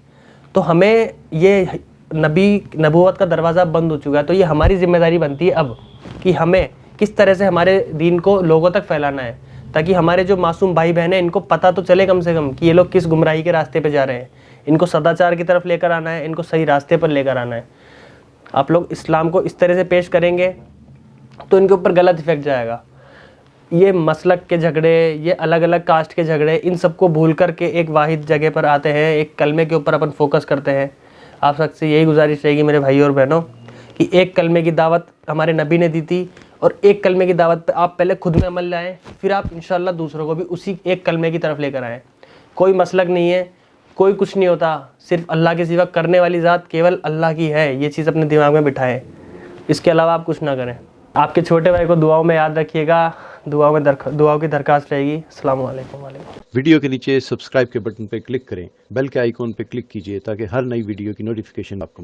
तो हमें ये नबूवत का दरवाज़ा बंद हो चुका है, तो ये हमारी जिम्मेदारी बनती है अब कि हमें किस तरह से हमारे दीन को लोगों तक फैलाना है, ताकि हमारे जो मासूम भाई बहन हैं इनको पता तो चले कम से कम कि ये लोग किस गुमराही के रास्ते पे जा रहे हैं। इनको सदाचार की तरफ लेकर आना है, इनको सही रास्ते पर लेकर आना है। आप लोग इस्लाम को इस तरह से पेश करेंगे तो इनके ऊपर गलत इफेक्ट जाएगा। ये मसलक के झगड़े, ये अलग अलग कास्ट के झगड़े, इन सबको भूल कर के एक वाहिद जगह पर आते हैं, एक कलमे के ऊपर अपन फोकस करते हैं। आप सबसे यही गुजारिश रहेगी मेरे भाइयों और बहनों कि एक कलमे की दावत हमारे नबी ने दी थी, और एक कलमे की दावत पे आप पहले खुद में अमल लाएं, फिर आप इंशाल्लाह दूसरों को भी उसी एक कलमे की तरफ लेकर आएँ। कोई मसलक नहीं है, कोई कुछ नहीं होता, सिर्फ अल्लाह के सिवा करने वाली ज़ात केवल अल्लाह की है। ये चीज़ अपने दिमाग में बिठाएं, इसके अलावा आप कुछ ना करें। आपके छोटे भाई को दुआओं में याद रखिएगा, दुआओं की दरख्वास्त रहेगी। अस्सलाम वालेकुम। वीडियो के नीचे सब्सक्राइब के बटन पर क्लिक करें, बेल के आइकॉन पर क्लिक कीजिए ताकि हर नई वीडियो की नोटिफिकेशन आपको